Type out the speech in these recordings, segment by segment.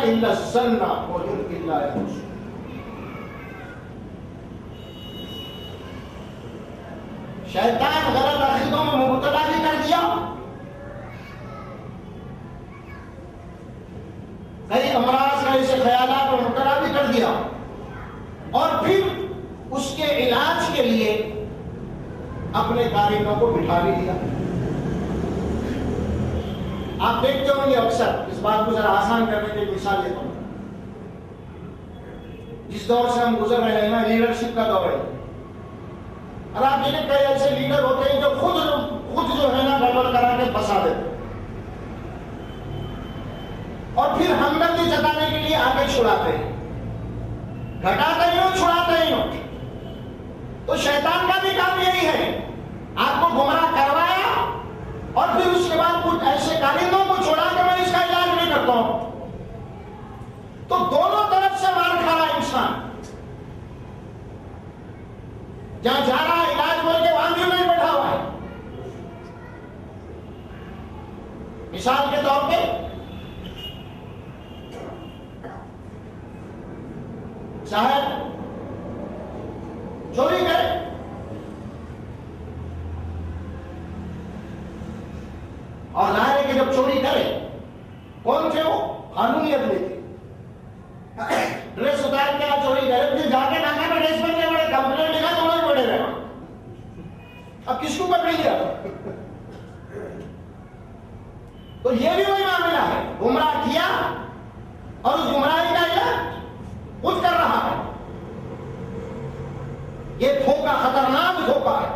الا الظن وان الا يخرصون. شیطان غلط عقیدوں میں مبتلا بھی کر دیا، کئی امراض کا ایسے خیالات میں مبتلا بھی کر دیا، اور پھر اس کے علاج کے لیے اپنے کارکنوں کو بٹھا بھی دیا. آپ دیکھتے ہوں گے اکثر، اس بات کو ذرا آسان کرنے کی مثال دیتا ہوں. جس دور سے ہم گزر رہے ہیں نا، لیڈرشپ کا دور ہے. اور آپ دیکھیں کئی ایسے لیڈر ہوتے ہیں جو خود جو ہے نا گڑبڑ کرا کے پھنسا دیتے، اور پھر ہمدردی جتانے کے لیے آگے چھڑاتے ہیں. گھٹاتے ہی ہو، چھڑاتے ہی ہو. تو شیطان کا بھی کام یہی ہے، آپ کو گمراہ کروایا اور پھر اس کے بعد کچھ ایسے کارندوں کو چھوڑا کہ میں اس کا علاج نہیں کرتا ہوں. تو دونوں طرف سے مار کھا رہا انسان. جہاں جا رہا ہے علاج بول کے وہاں بھی نہیں بیٹھا ہوا ہے. مثال کے طور پہ صاحب چوری کرے، اور ظاہر ہے کہ جب چوری کرے کون تھے وہ؟ قانونی آدمی تھے. ڈریس اتار کے چوری کرے، پھر جا کے ناکے میں ڈریس بن کے بڑے کمپلینٹ لکھا تو وہی پڑے رہے. اب کس کو پکڑیں گے؟ تو یہ بھی وہی معاملہ ہے، گمراہ کیا اور اس گمراہی کا علاج خود کر رہا ہے. یہ دھوکہ خطرناک دھوکہ ہے.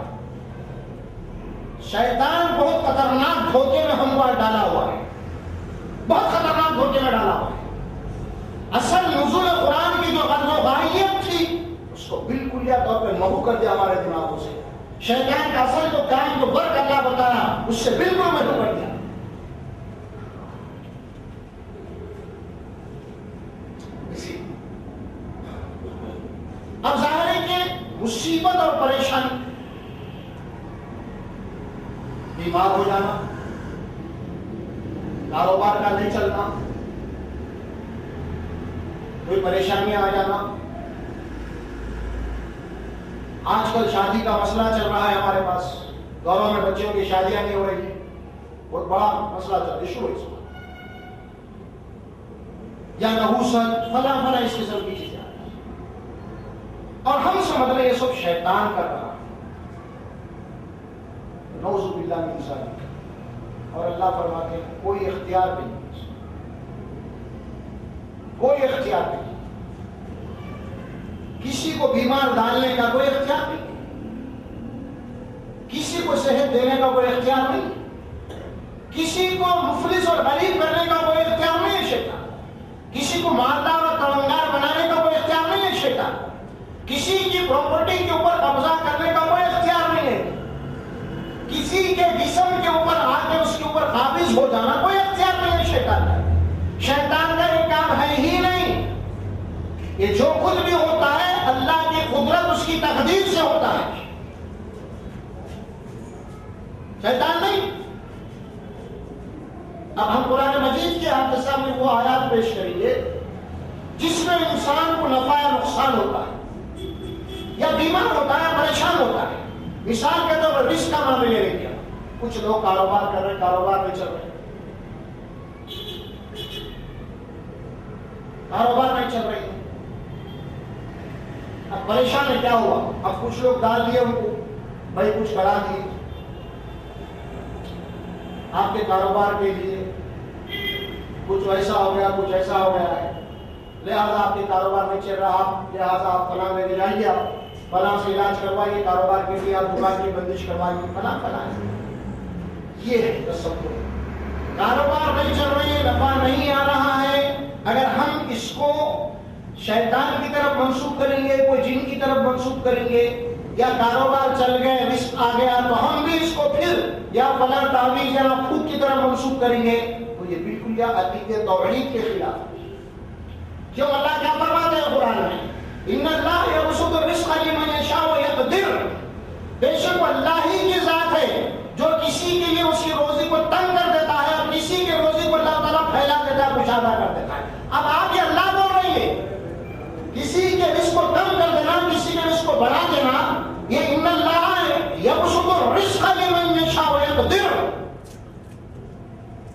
شیطان بہت خطرناک دھوکے میں ہم کو ڈالا ہوا ہے، بہت خطرناک دھوکے میں ڈالا ہوا ہے. اصل نزول قرآن کی جو غرض و غایت تھی اس کو بالکل طور پہ محو کر دیا ہمارے دماغوں سے. شیطان کا اصل جو کام جو برق اللہ بتانا اس سے بالکل محو کر دیا. اب ظاہر ہے کہ مصیبت اور پریشانی، بیمار ہو جانا، کاروبار کا نہیں چلنا، کوئی پریشانیاں آ جانا. آج کل شادی کا مسئلہ چل رہا ہے ہمارے پاس، گھروں میں بچوں کی شادیاں نہیں ہو رہی ہیں، بہت بڑا مسئلہ چل رہا ہے، ایشو ہے اس وقت. یا نحوست فلاں فلاں اس قسم کی چیزیں، اور ہم سمجھ رہے یہ سب شیطان کر رہا ہے. نعوذ باللہ من ذالک. اور اللہ فرماتے ہیں کوئی اختیار نہیں، کوئی اختیار نہیں. کسی کو بیمار ڈالنے کا کوئی اختیار نہیں، کسی کو صحت دینے کا کوئی اختیار نہیں، کسی کو مفلس اور غریب کرنے کا کوئی اختیار نہیں ہے شیطان. کسی کو مالدار اور توانگر بنانے کا کوئی اختیار نہیں ہے شیطان. کسی کی پراپرٹی کے اوپر قبضہ کرنے کا کوئی اختیار نہیں ہے. کسی کے جسم کے اوپر آ کے اس کے اوپر قابض ہو جانا کوئی اختیار نہیں ہے شیطان کا. شیطان کا یہ کام ہے ہی نہیں. یہ جو کچھ بھی ہوتا ہے اللہ کی قدرت اس کی تقدیر سے ہوتا ہے، شیطان نہیں. اب ہم قرآن مجید کے آپ کے سامنے وہ آیات پیش کریں گے جس میں انسان کو نفع یا نقصان ہوتا ہے، یا بیمار ہوتا ہے، پریشان ہوتا ہے. مثال کے طور پر رزق کا معاملہ لے لیا. کچھ لوگ کاروبار کر رہے ہیں، کاروبار نہیں چل رہے، کاروبار نہیں چل رہے. اب پریشان ہے، کیا ہوا؟ اب کچھ لوگ ڈال دیے ان کو، بھائی کچھ کرا دیے آپ کے کاروبار کے لیے، کچھ ویسا ہو گیا، کچھ ایسا ہو گیا ہے، لہذا آپ کے کاروبار نہیں چل رہا، آپ لہذا آپ فلاں میں جائیے، آپ فلاں سے علاج کروائیے، کاروبار کے لیے آپ دکان کی بندش کروائیے، فلاں فلاں. یہ ہے تصور. کاروبار نہیں چل رہی ہے، نفع نہیں آ رہا ہے. اگر ہم اس کو شیطان کی طرف منسوخ کریں گے، کوئی جن کی طرف منسوخ کریں گے، یا کاروبار چل گئے رزق آ گیا تو ہم بھی اس کو پھر یا فلاں تعویذ یا پھوک کی طرف منسوخ کریں گے، تو یہ بالکل یا عقیدہ توحید کے خلاف ہے. کیوں؟ اللہ کیا فرماتے ہیں قرآن میں؟ ان اللہ یبسط الرزق لمن یشاء ویقدر. بے شک اللہ ہی کی ذات ہے جو کسی کے لیے اس کی روزی کو تنگ کر دیتا ہے اور کسی کی روزی کو اللہ تعالیٰ پھیلا دیتا ہے، کشادہ کر دیتا ہے. اب آپ کسی کے رزق کو کم کر دینا، کسی کے رزق کو بڑھا دینا، یہ ان اللہ یبسط الرزق لمن یشاء ویقدر،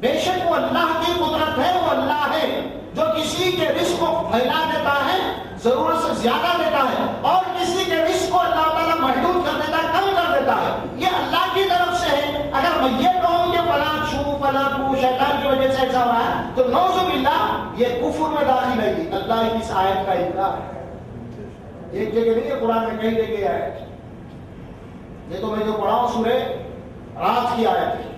بے شک وہ اللہ کی قدرت ہے، وہ اللہ ہے جو کسی کے رزق کو پھیلا دیتا ہے، ضرورت سے زیادہ دیتا ہے، اور کسی کے رزق کو اللہ تعالیٰ محدود کر دیتا ہے، کم کر دیتا ہے، یہ اللہ کی طرف سے ہے۔ اگر میں یہ کہوں کہ فلاں تو شیطان کی وجہ سے ایسا ہوا ہے تو نعوذ باللہ یہ کفر میں داخل ہے۔ اللہ کی اس آیت کا انکار ہے، ایک جگہ نہیں ہے قرآن میں، کئی جگہ آیت ہے۔ یہ تو میں جو پڑھا ہوں سورہ رات کی آیت ہے۔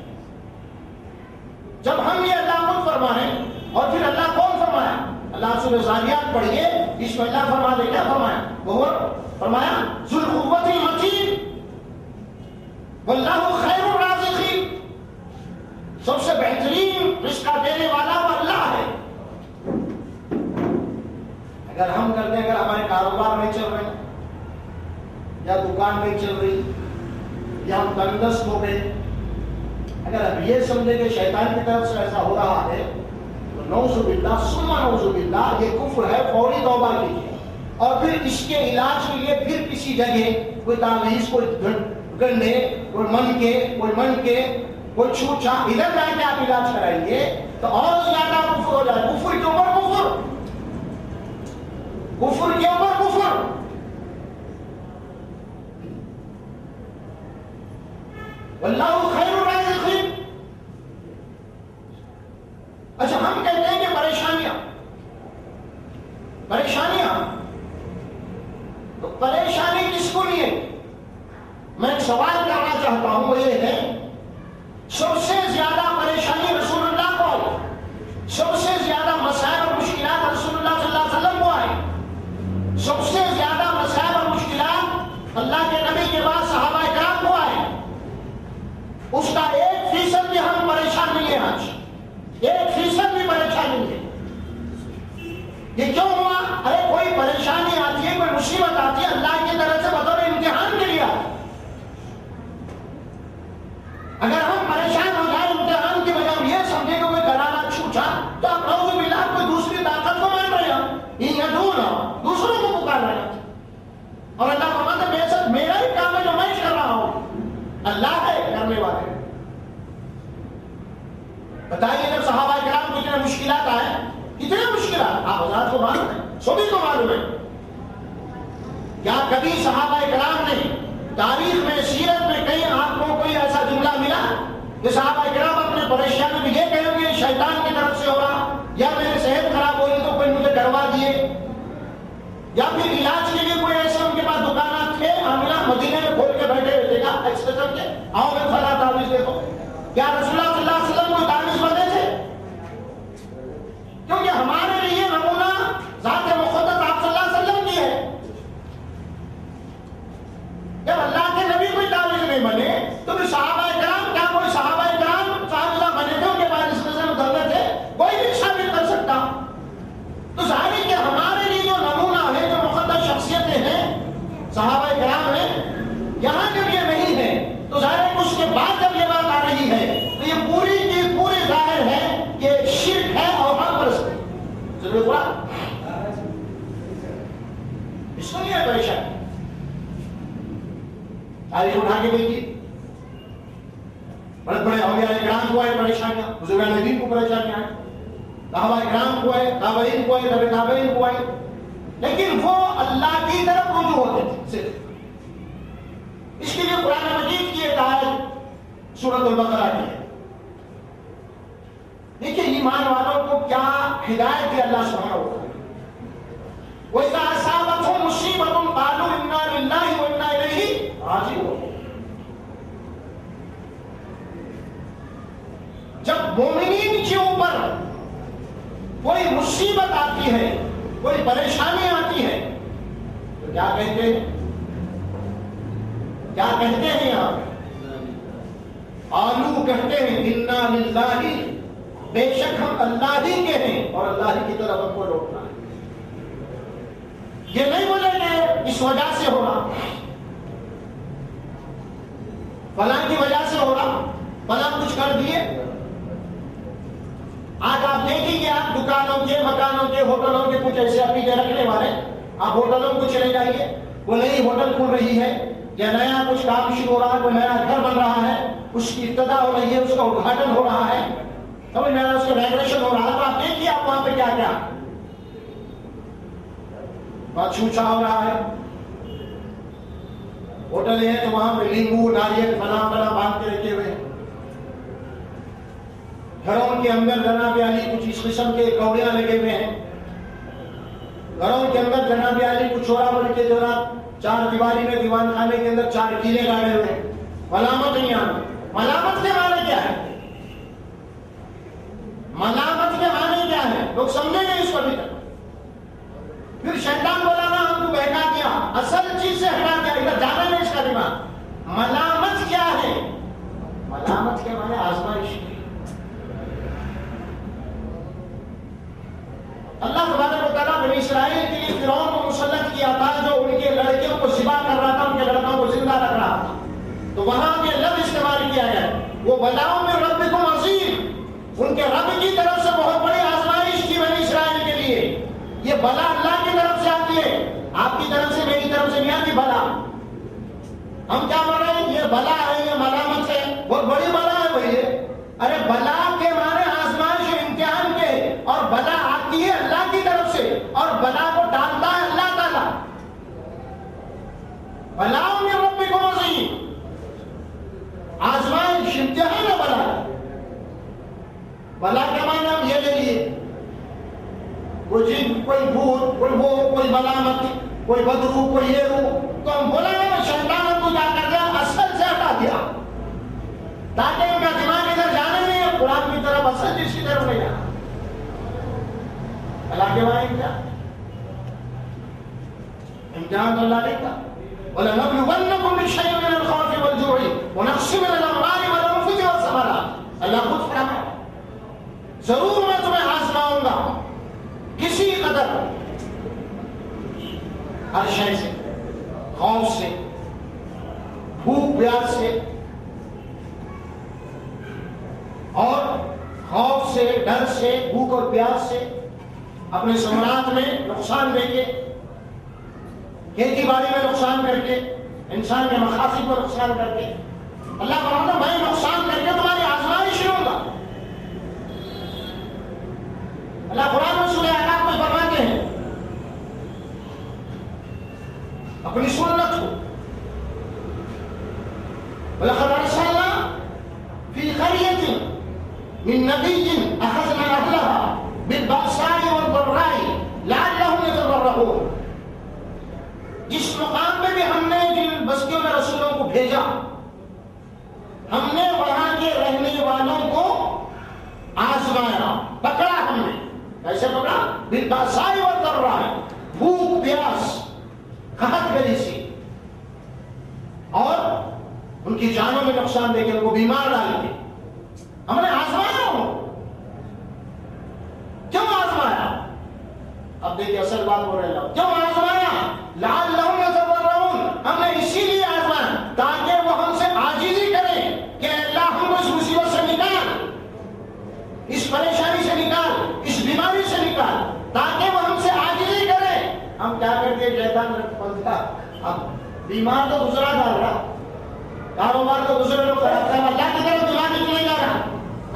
جب ہم یہ اللہ خود فرمائیں اور پھر اللہ کون فرمایا؟ اللہ سورہ زاریات پڑھیے، اس میں اللہ فرما دے، کیا فرمایا؟ وہ فرمایا ذو القوۃ المتین واللہ خیر الرازقین، سب سے بہترین رزق دینے والا وہ اللہ ہے۔ اگر ہم کرتے ہیں، اگر ہمارے کاروبار نہیں چل رہے یا دکان نہیں چل رہی یا ہم تندرست ہو گئے، اگر اب یہ سمجھے کہ شیطان کی طرف سے ایسا ہو رہا ہے تو نعوذ باللہ ثم نعوذ باللہ یہ کفر ہے، فوری توبہ کیجیے، اور پھر اس کے علاج کے لیے پھر کسی جگہ کوئی تعویذ، کوئی گنڈے، کوئی من کے کوئی چھوچا ادھر جا کے آپ علاج کرائیں گے تو اور زیادہ کفر ہو جائے، کفر کے اوپر کفر، کفر کے اوپر کفر۔ واللہ خیر الرازقین۔ اچھا ہم کہتے ہیں کہ پریشانیاں تو پریشانی کس کو لیے؟ میں ایک سوال کرنا چاہتا ہوں، وہ یہ ہے سب سے زیادہ پریشانی رسول اللہ کو آئی، سب سے زیادہ مسائل اور مشکلات رسول اللہ صلی اللہ علیہ وسلم کو آئی، سب سے زیادہ مسائل اور مشکلات اللہ کے نبی کے بعد صحابہ کرام کو آئے، اس کا 1% بھی ہم پریشان نہیں ہیں، آج 1% بھی پریشان نہیں ہے۔ یہ کیوں ہوا؟ ارے کوئی پریشانی آتی ہے، کوئی مصیبت آتی ہے، اللہ کی طرف سے بطور امتحان کے لیے آتی ہے۔ اگر ہم پریشان ہو جائیں امتحان کی وجہ ہم یہ سمجھیں کہ کوئی کرانا چھوٹا تو آپ نعوذ باللہ کوئی دوسری طاقت کو مان رہے ہیں، یہ دور دوسروں کو پکار رہے ہیں، اور اللہ فرماتا ہے بے شک میرا ہی کام ہے جو میں کر رہا ہوں، اللہ ہے کرنے والے۔ بتائیے جب صحابہ کرام کو اتنے مشکلات آئے، کتنے مشکلات آپ حضرات کو معلوم ہے، سبھی کو معلوم ہے، کیا کبھی صحابہ کرام نے تاریخ میں، سیرت میں کہیں آپ کو کوئی ایسا جملہ ملا کہ صحابہ کرام اپنے پریشانی میں یہ کہیں گے شیطان کی طرف سے ہو رہا، یا میری صحت خراب ہوئی تو کوئی مجھے کروا دیے، یا پھر علاج کے لیے کوئی ایسے ان کے پاس دکانات تھے، عاملہ مدینے میں کھول کے بیٹھے ہوئے تھے کیا ایکسپیشن کے آؤ میں فلاں تعویذ دیکھو؟ کیا رسول اللہ صلی اللہ علیہ وسلم کوئی تعویذ بندے تھے؟ کیونکہ ہمارے لیے نمونہ ذات مقدس آپ صلی اللہ علیہ وسلم کی ہے۔ جب اللہ کے نبی کوئی تعویذ نہیں بنے تو پھر صحابہ کرام، کیا کوئی صحابہ کرام صحابہ بنے تھے ان کے بعد اس قسم دھندے تھے؟ کوئی بھی ثابت کر سکتا۔ تو ظاہر ہے کہ ہمارے لیے جو نمونہ ہے، جو مقدس شخصیتیں ہیں، صحابہ کرام ہیں، یہاں جب یہ نہیں ہے تو ظاہر ہے اس کے بعد جب یہ بات آ رہی ہے تو یہ پوری کی پوری ظاہر ہے کہ شرک ہے اور حق پرستی۔ ضرور پڑا اس کو نہیں ہے پریشانی، تاریخ اٹھا کے دیکھیے، بڑے بڑے اولیاء کرام کو آئے پریشانیاں، بزرگان دین کو پریشانیاں آئے، صحابہ کرام کو آئے، تابعین کو آئے، تابع تابعین کو آئے، لیکن وہ اللہ کی طرف رجوع ہوتے تھے صرف۔ اس کے لیے قرآن مجید کی ایک آیت سورۃ البقرہ کی ہے، دیکھیے ایمان والوں کو کیا ہدایت ہے اللہ سبحانہ و تعالیٰ۔ وَإِذَا أَصَابَتْهُم مُّصِيبَةٌ قَالُوا إِنَّا لِلَّهِ وَإِنَّا إِلَيْهِ راجعون۔ جب مومنین کے اوپر کوئی مصیبت آتی ہے، کوئی پریشانی آتی ہے تو کیا کہتے ہیں؟ کیا کہتے ہیں آپ؟ آلو کہتے ہیں اِنَّا لِلَّهِ، بے شک ہم اللہ ہی کے ہیں اور اللہ ہی کی طرف ہم کو لوٹنا ہے۔ یہ نہیں بولے کہ اس وجہ سے ہو رہا، فلاں کی وجہ سے ہو رہا، فلاں کچھ کر دیے۔ آج آپ دیکھیں گے، آپ دکانوں کے، مکانوں کے، ہوٹلوں کے کچھ ایسے اپنی کے رکھنے والے آپ ہوٹلوں کو چلے جائیے، کوئی نئی ہوٹل کھل رہی ہے یا نیا کچھ کام شروع ہو رہا ہے، کوئی نیا گھر بن رہا ہے، اس کی ابتدا ہو رہی ہے، اس کا ادگھاٹن ہو رہا ہے، سمجھ میں اس کا ڈیکوریشن ہو رہا ہے، تو آپ دیکھیے آپ وہاں پہ کیا کیا بات چھوچا ہو رہا ہے۔ ہوٹل ہے تو وہاں پہ لیمبو ناریل فلاں فلاں باندھ کے رکھے ہوئے، گھروں کے اندر جناب علی کچھ اس قسم کے کوڑیاں لگے ہوئے ہیں، گھروں کے اندر جناب علی کچھ چھوڑا بول کے جناب چار دیواری میں دیوان خانے کے اندر چار کیلے گاڑے ہوئے، ملامت نہیں آنا۔ ملامت کے معنی کیا ہے؟ ملامت کے معنی کیا ہے؟ لوگ سمجھیں گے اس کو بھی تک۔ پھر شیطان بولا نا ہم کو بہکا دیا، اصل چیز سے ہٹا دیا، ادھر جانا نہیں اس کا دماغ۔ ملامت کیا ہے؟ ملامت کے معنی آزمائش۔ اللہ تبارک و تعالیٰ بنی اسرائیل کے لیے فرعون کو مسلط کیا تھا جو ان کے لڑکیوں کو ذبح کر رہا تھا، ان کے لڑکوں کو زندہ رکھ رہا تھا، تو وہاں کے لفظ استعمال کیا گیا وہ بلاؤ میں ربکم عظیم، ان کے رب کی طرف سے بہت بڑی آزمائش تھی بنی اسرائیل کے لیے۔ یہ بلا اللہ کی طرف سے آتی ہے، آپ کی طرف سے میری طرف سے نہیں آتی بلا۔ ہم کیا بول رہے ہیں؟ یہ بلا ہے، یہ ملامت ہے، بہت بڑی بلا ہے بھائی۔ ارے بلا کے معنی آزمائش و امتحان کے، اور بلا آتی ہے اللہ کی طرف سے، اور بلا کو ڈالتا ہے اللہ تعالیٰ۔ بلاؤ میں ربکم عظیم، آزمائش امتحان ہے بلا۔ بلا کے معنی ہم یہ لے لیے، کوئی جن، کوئی بھوت، کوئی وہ، کوئی ملامت، کوئی بدرو، کوئی یہ رو، تو ہم بولے نا شیطان ہم کو کیا کر دیا؟ اصل سے ہٹا دیا، تاکہ ان کا دماغ ادھر جانے نہیں ہے، قرآن کی طرف اصل چیز کی طرف نہیں جانا۔ اللہ کے وہاں امتحان تو اللہ نے کہا وَلَنَبْلُوَنَّكُمْ بِشَيْءٍ مِّنَ الْخَوْفِ وَالْجُوعِ وَنَقْصٍ مِّنَ الْأَمْوَالِ وَالْأَنفُسِ وَالثَّمَرَاتِ۔ اللہ خود فرماتا ضرور میں تمہیں آزماؤں گا کسی قدر، ہر شے سے، خوف سے، بھوک پیاس سے، اور خوف سے، ڈر سے، بھوک اور پیاس سے، اپنے ثمرات میں نقصان دے کے، کھیتی باڑی میں نقصان کر کے، انسان کے مقاصد پر نقصان کر کے، اللہ فرماتا میں نقصان کر کے تمہاری آزمائش لوں گا۔ اللہ قرآن میں سورہ اعراف میں فرماتے ہیں اپنی سنت کو، وَلَقَدْ أَرْسَلْنَا فِي قَرْيَةٍ مِّن نَّبِيٍّ أَخَذْنَا أَهْلَهَا بِالْبَأْسَاءِ وَالضَّرَّاءِ لَعَلَّهُمْ يَتَضَرَّعُونَ۔ جس مقام میں بھی ہم نے جن بستیوں میں رسولوں کو بھیجا، ہم نے وہاں کے رہنے والوں کو آزمایا، پکڑا ہم نے۔ کیسے پکڑا؟ بالبأساء والضراء، بھوک پیاس، قحط گری سی، اور ان کی جانوں میں نقصان دے کے ان کو بیمار ڈال کے ہم نے آزمایا ہوں۔ کیوں آزمایا؟ اب دیکھیے اصل بات بول رہے ہیں، کیوں آزمایا؟ لعلہم یتضرعون، ہم نے اسی لیے آزمایا تاکہ وہ ہم سے عاجزی کریں کہ اللہ ہم کو اس مصیبت سے نکال، اس پریشانی سے نکال، اس بیماری سے نکال، تاکہ وہ ہم سے عاجزی کریں۔ ہم کیا کرتے؟ شیطان بولتا اب بیمار تو دوسرا ڈال رہا، کاروبار تو دوسرے لوگ کراتا ہے، اللہ کی طرف دماغ نہیں جا رہا،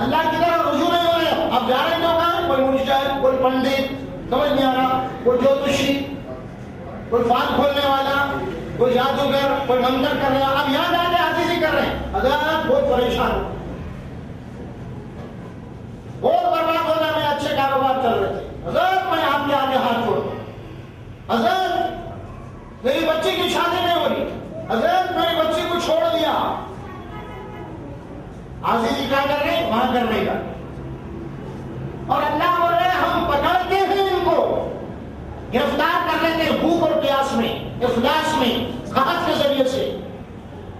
اللہ کی طرف رجوع نہیں ہو رہے۔ اب جا رہے کیوں؟ کہاں؟ کوئی مرشد، کوئی پنڈت، سمجھ نہیں آ رہا، کوئی جوتشی، کوئی فال کھولنے والا، کوئی جادوگر، کوئی منتر کر رہا، اب یہاں جا کے عاجزی کر رہے ہیں۔ حضرت بہت پریشان ہو، بہت برباد ہو رہا، میں اچھے کاروبار چل رہے تھے، حضرت میں آپ کے آگے ہاتھ چھوڑ دوں، حضرت میری بچی کی شادی نہیں ہو رہی، حضرت میری بچی کو چھوڑ دیا۔ عاجزی کیا کر رہے ہیں؟ وہاں کر رہے گا، اور اللہ بول رہے ہیں ہم پکڑتے ہیں ان کو، گرفتار کر لیتے ہیں بھوک اور پیاس میں، افلاس میں، قحط کے ذریعے سے،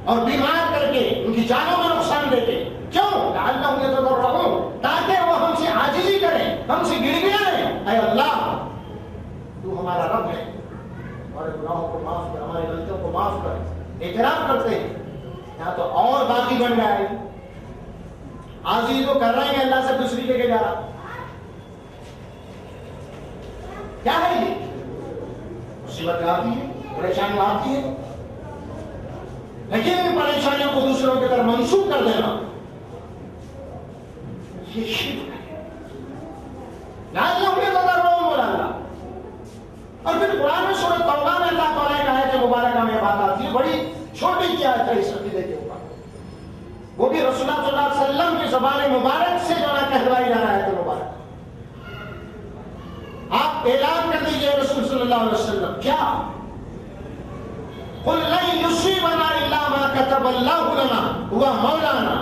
اور بیمار کر کے ان کی جانوں میں نقصان دیتے۔ کیوں؟ لعلہم یتضرعون، تاکہ وہ ہم سے عاجزی کریں، ہم سے گڑ گڑائیں، اے اللہ تو ہمارا رب ہے، ہمارے گناہوں کو معاف کر، ہماری غلطیوں کو معاف کر، اعتراف کرتے ہیں۔ یہاں تو اور باقی بن گیا ہے، عاجزی تو کر رہے ہیں اللہ سے دوسری جگہ جا رہا، کیا ہے یہ؟ مصیبتیں آتی ہیں، پریشانیاں آتی ہیں، لیکن ان پریشانیوں کو دوسروں کی طرف منسوخ کر دینا یہ شرک ہے۔ بولا اللہ، اور پھر قرآن میں سورۃ توبہ میں اللہ تعالیٰ کی آیت مبارکہ میں بات آتی ہے، بڑی چھوٹی کی آیت ہے اس عقیدے کے اوپر، وہ بھی رسول اللہ صلی اللہ علیہ وسلم کی زبان مبارک سے جو ہے کہلوائی جا رہا ہے مبارک۔ آپ اعلان کر دیجئے رسول صلی اللہ علیہ وسلم، کیا قُلْ لَن يُصِيبَنَا إِلَّا مَا كَتَبَ اللَّهُ لَنَا هُوَ مَوْلَانَا،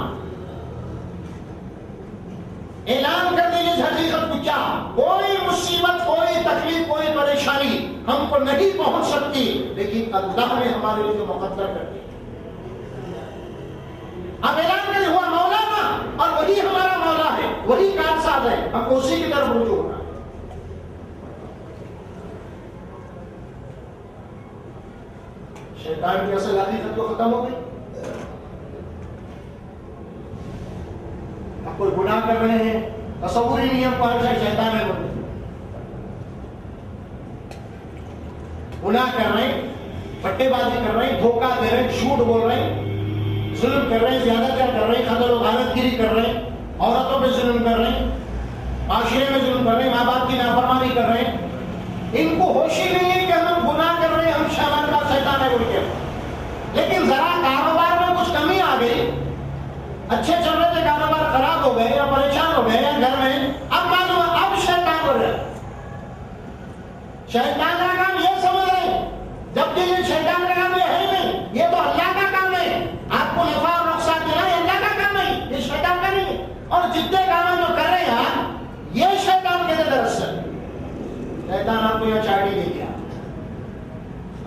اعلان کر دیجئے اس حقیقت کو، کیا کوئی مصیبت، کوئی تکلیف، کوئی پریشانی ہم کو نہیں پہنچ سکتی، لیکن اللہ نے ہمارے لیے مقدر کر دی۔ اب اعلان کریں ہوا مولانا، اور وہی ہمارا مولا ہے، وہی کام ساتھ ہے، ہم اسی کی طرف رجوع ہونا ہے۔ شیطان کی اصل حقیقت کو ختم ہو گئی۔ اب کوئی گناہ کر رہے ہیں، تصور ہی نہیں ہم کو شیطان ہے، گناہ کر رہے ہیں، بٹے بازی کر رہے ہیں، دھوکہ دے رہے ہیں، جھوٹ بول رہے ہیں، ظلم کر رہے ہیں، زیادتیاں کر رہے ہیں، قتل و غارت گیری کر رہے ہیں، عورتوں پہ ظلم کر رہے ہیں، معاشرے میں ظلم کر رہے ہیں، ماں باپ کی نافرمانی کر رہے ہیں، ان کو ہوش ہی نہیں ہے کہ ہم گناہ کر رہے ہیں، ہم شیطان کا شیطان ہے بول کے۔ لیکن ذرا کاروبار میں کچھ کمی آ گئی، اچھے چل رہے تھے، کاروبار خراب ہو گئے یا پریشان ہو گئے یا گھر میں، اب معلوم ہے اب شیطان ہو رہا ہے۔ شیطان کا کام یہ سمجھ رہے ہیں، جبکہ یہ شیطان کا کام یہ ہے ہی نہیں، یہ تو اللہ کا کام ہے۔ آپ کو نفع اور نقصان دینا یہ اللہ کا کام نہیں، یہ شیطان کا نہیں ہے۔ اور جتنے کام جو کر رہے ہیں آپ، یہ شیطان کے دراصل شیطان آپ کو یہ چاٹی دے گیا۔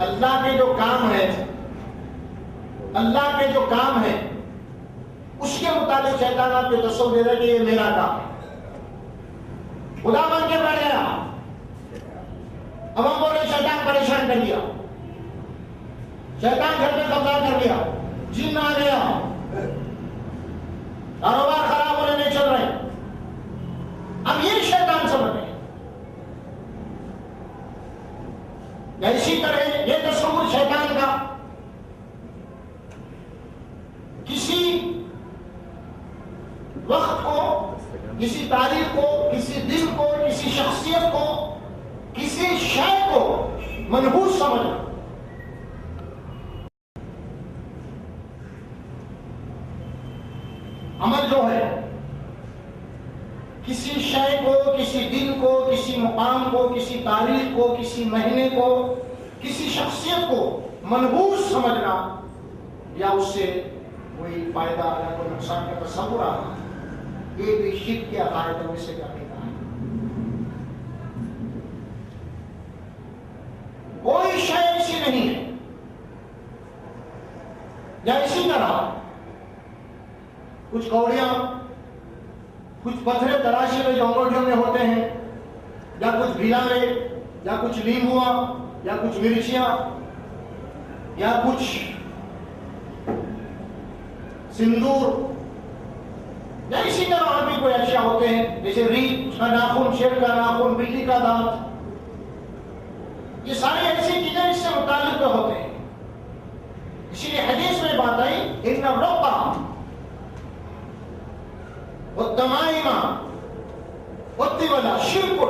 اللہ کے جو کام ہے، اللہ کے جو کام ہے اس کے مطابق شیطان آپ کو تصور دے رہا ہے کہ یہ میرا کام ہے، خدا بن کے بیٹھ گیا۔ اب ہم بولے شیطان پریشان کر دیا، شیطان گھر پہ قبضہ کر لیا، جن آ گیا، کاروبار خراب ہونے نہیں چل رہے، اب یہ شیطان سمجھ رہے ہیں۔ اسی طرح یہ تصور شیطان کا کسی وقت کو، کسی تاریخ کو، کسی دن کو، کسی شخصیت کو، کسی شے کو منحوس سمجھنا۔ عمل جو ہے کسی شے کو، کسی دن کو، کسی مقام کو، کسی تاریخ کو، کسی مہینے کو، کسی شخصیت کو منحوس سمجھنا یا اس سے کوئی فائدہ یا کوئی نقصان کا تصور آنا، یہ بھی شرک کے عقائد میں سے عقیدہ ہے۔ کوئی شے ایسی نہیں ہے، یا اسی طرح کچھ کوڑیاں، کچھ پتھرے تراشے ہوئے جو انگوٹھیوں میں ہوتے ہیں، یا کچھ بھیلانے، یا کچھ لیموا، یا کچھ مرچیاں، یا کچھ سندور، یا اسی طرح اور بھی کوئی اشیاء ہوتے ہیں، جیسے ریچھ کا ناخن، شیر کا ناخن، بلی کا دانت، یہ ساری ایسی چیزیں اس سے متعلق ہوتے ہیں۔ اسی لیے حدیث میں بات آئی، ان الرقى والتمائم والطول شرک،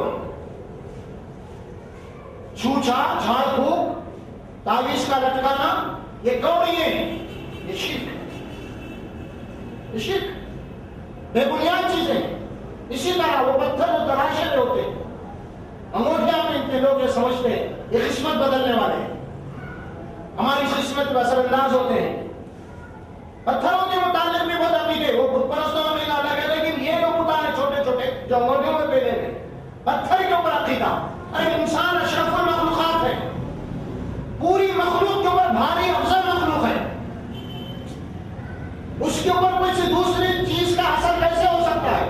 چھوچا، جھاڑ پھونک، تعویذ کا لٹکانا، یہ کوڑیاں ہیں، یہ شرک ہے، یہ شرک بے بنیاد چیزیں۔ اسی طرح وہ پتھر جو تراشے ہوئے ہوتے ہیں، انگوٹھیاں میں اتنے لوگ یہ سمجھتے ہیں یہ قسمت بدلنے والے ہیں، ہماری قسمت پر اثر انداز ہوتے ہیں۔ پتھروں کے متعلق بھی بہت عقیدے، وہ بت پرستوں میں الگ ہے، لیکن یہ لوگ بتانے چھوٹے چھوٹے جو انگوٹھیوں میں پہنے ہوئے پتھر کے اوپر عقیدہ۔ ارے انسان اشرف المخلوقات ہے، پوری مخلوق کے اوپر بھاری افضل مخلوق ہے، اس کے اوپر کوئی دوسری چیز کا اثر کیسے ہو سکتا ہے؟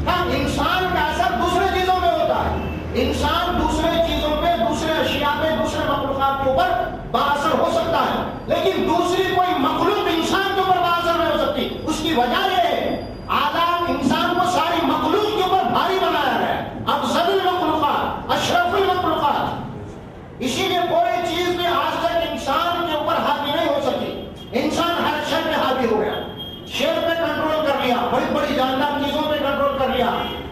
ہاں، انسان کا اثر دوسرے چیزوں میں ہوتا ہے، انسان دوسرے چیزوں پہ، دوسرے اشیاء پہ، دوسرے مخلوقات کے اوپر بااثر ہو سکتا ہے، لیکن دوسری کوئی مخلوق انسان کے اوپر بااثر نہیں ہو سکتی۔ اس کی وجہ یہ ہے آدم انسان کو ساری مخلوق کے اوپر بھاری بنایا ہے، افضل المخلوقات اسی لیے کوئی چیز بھی آج تک انسان کے اوپر حاوی نہیں ہو سکی. انسان ہر شے پہ حاوی ہو گیا. شیر پہ کنٹرول کر لیا, بڑی بڑی جاندار چیزوں پہ کنٹرول کر لیا,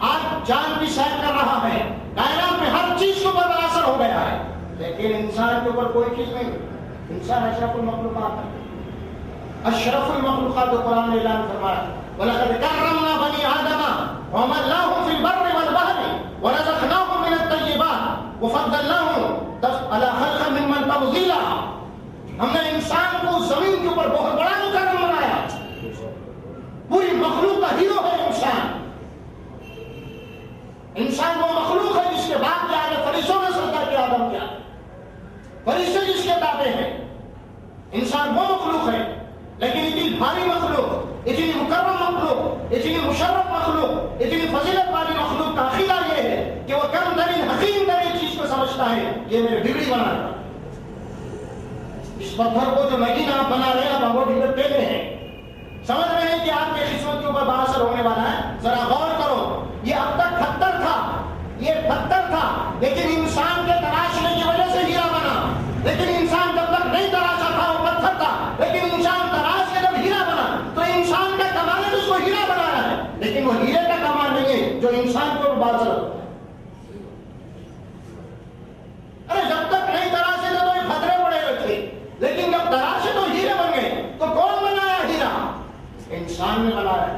آج جان کی سیر کر رہا ہے, کائنات میں ہر چیز کے اوپر اثر ہو گیا ہے, لیکن انسان کے اوپر کوئی چیز نہیں. انسان اشرف المخلوقات ہے. اشرف المخلوقات قرآن نے اعلان فرمایا وَلَقَدْ كَرَّمْنَا بَنِي آدَمَ وَحَمَلْنَاهُمْ فِي الْبَرِّ وَالْبَحْرِ وَرَزَقْنَاهُم مِّنَ الطَّيِّبَاتِ وَفَضَّلْنَاهُمْ عَلَىٰ خَلْقٍ مِّمَّن تَفْضِيلًا. ہم نے انسان کو زمین کے اوپر بہت بڑا مکرم بنایا. پوری مخلوق کا ہیرو ہے انسان. انسان وہ مخلوق ہے جس کے باپ کے آگے فرشتوں نے سجدہ کیا, آدم کیا, فرشتے جس کے تابع ہیں. انسان وہ مخلوق ہے, لیکن اتنی بھاری مخلوق, اتنی مکرم مخلوق, اتنی مشرف مخلوق, اتنی فضیلت والی مخلوق کا عقیدہ یہ ہے کہ وہ کم ترین حقیر ترین چیز کو سمجھتا ہے یہ میرے بگڑی بنا رہا. اس پتھر کو جو نگین آپ بنا رہے ہیں آپ وہ ڈگر دیتے ہیں, سمجھ رہے ہیں کہ آپ کی قسمت کے اوپر بڑا اثر ہونے والا ہے. ذرا غور کرو, یہ اب تک پتھر تھا, یہ پتھر تھا, لیکن انسان کے تراشنے کی وجہ سے ہیرا بنا. لیکن انسان جب تک نہیں تراشا تھا وہ پتھر تھا, لیکن انسان تراش کے جب ہیرا بنا تو انسان کا کمال ہے, اس کو ہیرا بنایا ہے, لیکن وہ ہیرے کا کمال نہیں ہے جو انسان کو باز رکھتا ہے. ارے جب تک نہیں تراشے تھے تو یہ پتھرے پڑے ہوئے تھے, لیکن جب تراشے تو ہیرے بن گئے. تو کون بنایا ہیرا؟ انسان نے بنایا.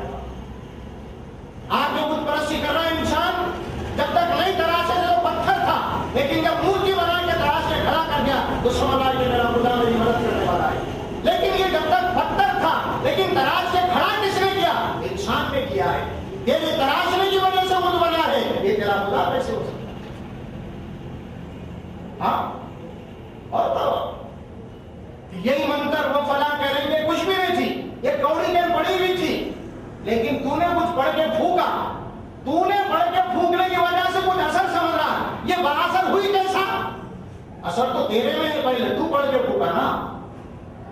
آپ جو بت پرستی کر رہے ہیں, انسان جب تک نہیں تراشے تھے تو پتھر تھا, لیکن جب مورتی بنا کے تراش کے کھڑا کر دیا تو سمجھ آئے کہ میرا خدا میری مدد کرنے والا ہے. لیکن یہ جب تک پتھر تھا, لیکن تراش کے کھڑا کس نے کیا؟ انسان نے کیا ہے. یہ تراشنے کی وجہ سے بت بنا ہے, یہ تیرا خدا کیسے ہو سکتا ہے؟ ہاں, اور تو یہی منتر وہ فلاں کہہ رہے ہیں کچھ بھی نہیں تھی, یہ کوڑی میں پڑی ہوئی تھی, لیکن تو نے کچھ پڑھ کے پھونکا. تو نے پڑھ کے پھونکنے کی وجہ سے کچھ اثر سمجھ رہا, یہ باثر ہوئی کیسا؟ اثر تو تیرے میں ہے پہلے, تو پڑھ کے پھونکا نا.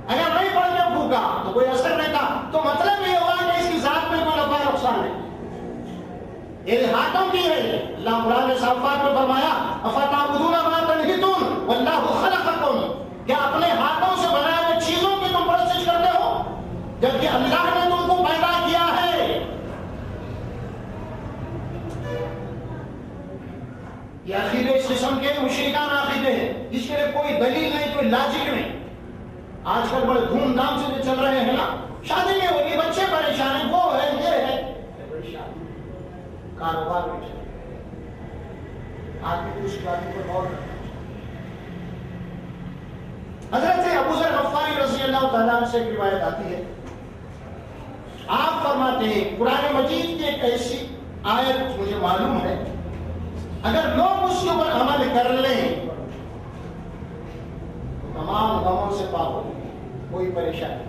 اگر نہیں پڑھ کے پھونکا تو کوئی اثر نہیں تھا. تو مطلب یہ ہوا کہ اس کی ذات میں کوئی نفع نقصان نہیں. یہ ہاتھوں کی ہے. اللہ قرآن نے صافات میں فرمایا افتعبدون ما تنحتون واللہ خلقکم, کیا اپنے ہاتھوں سے بنائے ہوئے چیزوں کی تم پرستش کرتے ہو جبکہ اللہ نے تم کو پیدا کیا ہے. یہ عقیدے اس قسم کے مشرکان عقیدے ہیں جس کے لیے کوئی دلیل نہیں, کوئی لاجک نہیں. آج کل بڑے دھوم دھام سے جو چل رہے ہیں نا, شادی نہیں ہوگی, بچے پریشان ہیں, وہ ہے, یہ ہے, کاروبار میں چل آدمی کو اس بات پر غور کرنا. حضرت ابو ذر غفاری رضی اللہ تعالیٰ عنہ سے ایک روایت آتی ہے, آپ فرماتے ہیں قرآن مجید کی ایک ایسی آیت مجھے معلوم ہے اگر لوگ اس کے اوپر عمل کر لیں تمام غموں سے پاک ہو جائیں, کوئی پریشانی.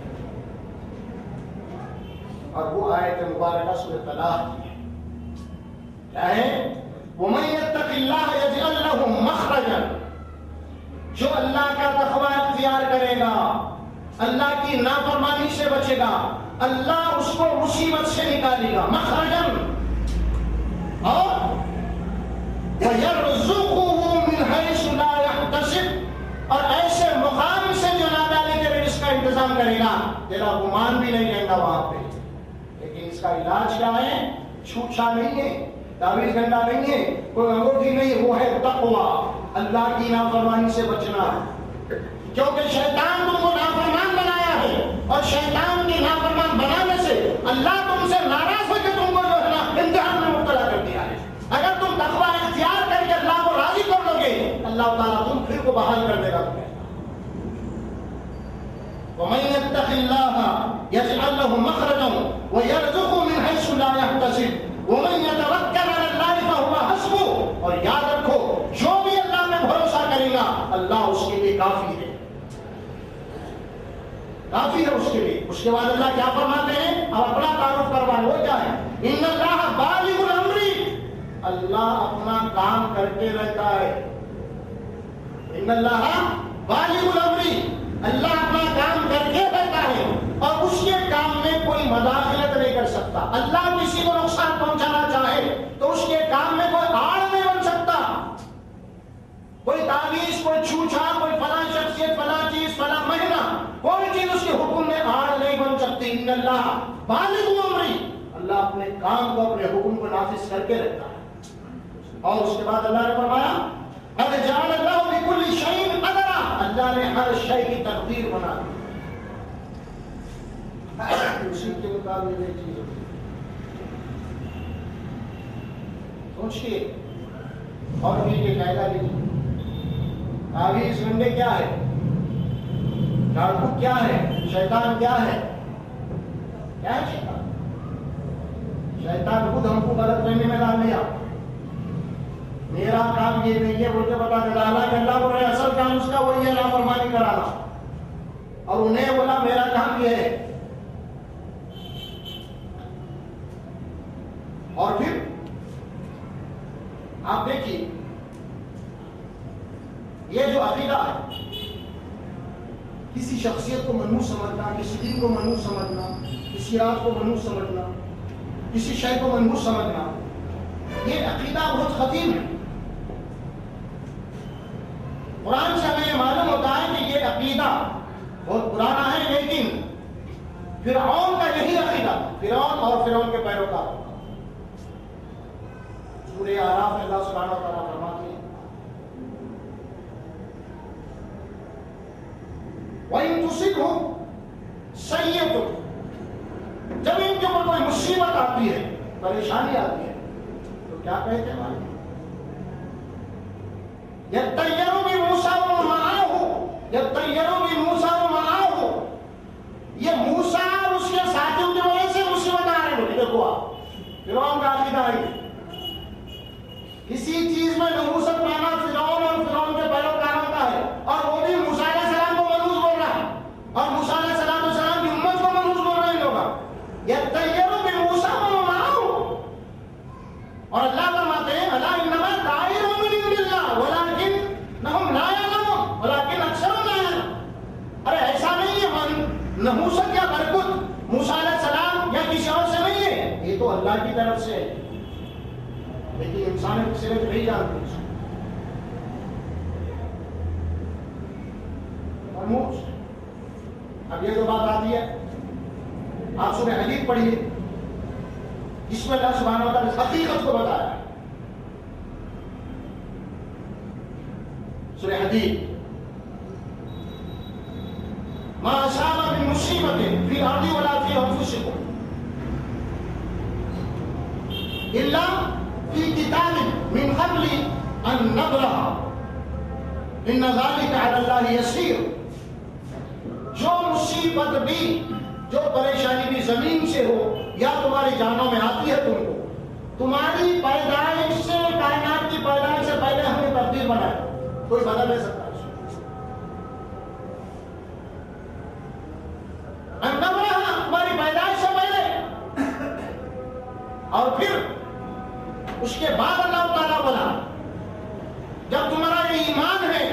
اور وہ آیت مبارکہ سورۃ طلاق کی ہے. کیا ہے؟ وَمَن يَتَّقِ اللَّهَ يَجْعَل لَّهُ مَخْرَجًا, جو اللہ کا تقوی اختیار کرے گا, اللہ کی نافرمانی سے بچے گا, اللہ اس کو مصیبت سے نکالے گا. مخرجن, اور وَيَرْزُقُهُ مِنْ حَيْثُ لَا يَحْتَسِبُ, اور ایسے مقام سے جو نہ ڈالے کے رزق کا انتظام کرے گا, تیرا گمان بھی نہیں رہے گا وہاں پہ. لیکن اس کا علاج کیا ہے؟ چھوٹ چھا نہیں ہے, تعویذ گنڈا نہیں ہے, کوئی انگوٹھی نہیں, وہ ہے تقوی, اللہ کی نافرمانی سے بچنا. کیونکہ شیطان تم کو نافرمان بنایا ہے, اور شیطان کی نافرمان بنانے سے اللہ تم سے ناراض ہو کے تم کو جو ہے نا امتحان میں مبتلا کر دیا ہے. اگر تم تقوی اختیار کر کے اللہ کو راضی کر لو گے, اللہ تعالیٰ تم پھر کو بحال کر دے گا تمہیں. وَمَن يَتَّقِ اللَّهَ يَجْعَل لَّهُ مَخْرَجًا وَيَرْزُقْهُ مِنْ حَيْثُ لَا يَحْتَسِبُ وَمَن يَتَوَكَّلْ عَلَى اللَّهِ فَهُوَ حَسْبُهُ, اور یاد رکھو جو بھی اللہ میں بھروسہ کرے گا اللہ اس کے لیے کافی ہے, کافی ہے اس کے لیے. اس کے بعد اللہ کیا فرماتے ہیں؟ اب اپنا تعارف کروائے, وہ کیا ہے؟ ان اللہ بالغ الامر, اللہ اپنا کام کرتے رہتا ہے. ان اللہ بالغ الامر, اللہ اپنا کام کر کے رہتا ہے, اور اس کے کام میں کوئی مداخلت نہیں کر سکتا. اللہ کسی کو نقصان پہنچانا چاہے تو اس کے کام میں کوئی آڑ نہیں بن سکتا. کوئی تعویذ, کوئی چھوٹ اللہ بالغ امری، اللہ اپنے کام کو اپنے حکم کو نافذ کر کے رکھتا ہے. اور اس کے بعد اللہ نے فرمایا قد جعل اللہ لکل شیء قدرا، اللہ نے ہر شے کی تقدیر بنا دی. اسی کے مطابق یہ چیز ہوتی ہے. سوچئے اور بھی یہ قاعدہ لیجیے. تعویذ منڈے کیا ہے؟ ڈاکو کیا ہے؟ شیطان کیا ہے؟ کیا ہے شیطان؟ شیطان خود ہم کو غلط فہمی میں ڈال دیا. میرا کام یہ نہیں ہے بول کے بتا دے ڈالا کہ اللہ بولے اصل کام اس کا وہی ہے نافرمانی کرانا، اور انہیں بولا میرا کام یہ ہے. اور پھر آپ دیکھیے یہ جو عقیدہ ہے، کسی شخصیت کو منحوس سمجھنا، کسی دین کو منحوس سمجھنا، کسی رات کو منحوس سمجھنا، کسی شے کو منحوس سمجھنا، یہ عقیدہ بہت قدیم ہے. قرآن سے ہمیں یہ معلوم ہوتا ہے کہ یہ عقیدہ بہت پرانا ہے، لیکن فرعون کا یہی عقیدہ، فرعون اور فرعون کے پیروکار. سورہ اعراف میں اللہ سبحانہ و تعالیٰ فرماتے ہیں وَإِن تُصِبْهُمْ سَيِّئَةٌ، جب ان کے اوپر کوئی مصیبت آتی ہے، پریشانی آتی ہے، تو کیا کہتے ہیں ہمارے يَطَّيَّرُ بِمُوسَىٰ وَمَعَاهُ، يَطَّيَّرُ بِمُوسَىٰ وَمَعَاهُ، یہ موسیٰ اور اس کے ساتھیوں کی وجہ سے مصیبت آ رہی ہے. دیکھو آپ فرعون کا عقیدہ ہے، کسی چیز میں نحوست پانا فرعون اور فرعون کے پیروکاروں کا ہے، اور وہ بھی موسیٰ علیہ السلام کو منحوس بول رہا ہے، اور موسیٰ علیہ السلام کی امت کو منحوس بول رہے ہیں لوگ. یطیر بموسیٰ ومعاہ، اور اللہ فرماتے ہیں الا انما طائر من عند اللہ ولکنہم لا یعلمون ولکن اکثرهم لا یعلمون. ارے ایسا نہیں ہے نحوست یا برکت موسیٰ علیہ السلام یا کسی اور سے نہیں ہے، یہ تو اللہ کی طرف سے ہے، لیکن انسان صرف نہیں جانتے. اب یہ جو بات آتی ہے، آپ سورہ حدید پڑھیے، جس میں اللہ سبحانہ و تعالیٰ نے حقیقت کو بتایا. سورہ حدید ما اصاب من مصیبت فی الارض ولا فی انفسکم الا فی کتاب من قبل ان نبرأ ان ذلک علی اللہ یسیر. جو مصیبت بھی، جو پریشانی بھی زمین سے ہو یا تمہاری جانوں میں آتی ہے، تم کو تمہاری پیدائش سے، کائنات کی پیدائش سے پہلے ہم نے تقدیر بنائی، کوئی بدل نہیں سکتا. تمہاری پیدائش سے پہلے، اور پھر اس کے بعد اللہ تعالیٰ بولا جب تمہارا یہ ایمان ہے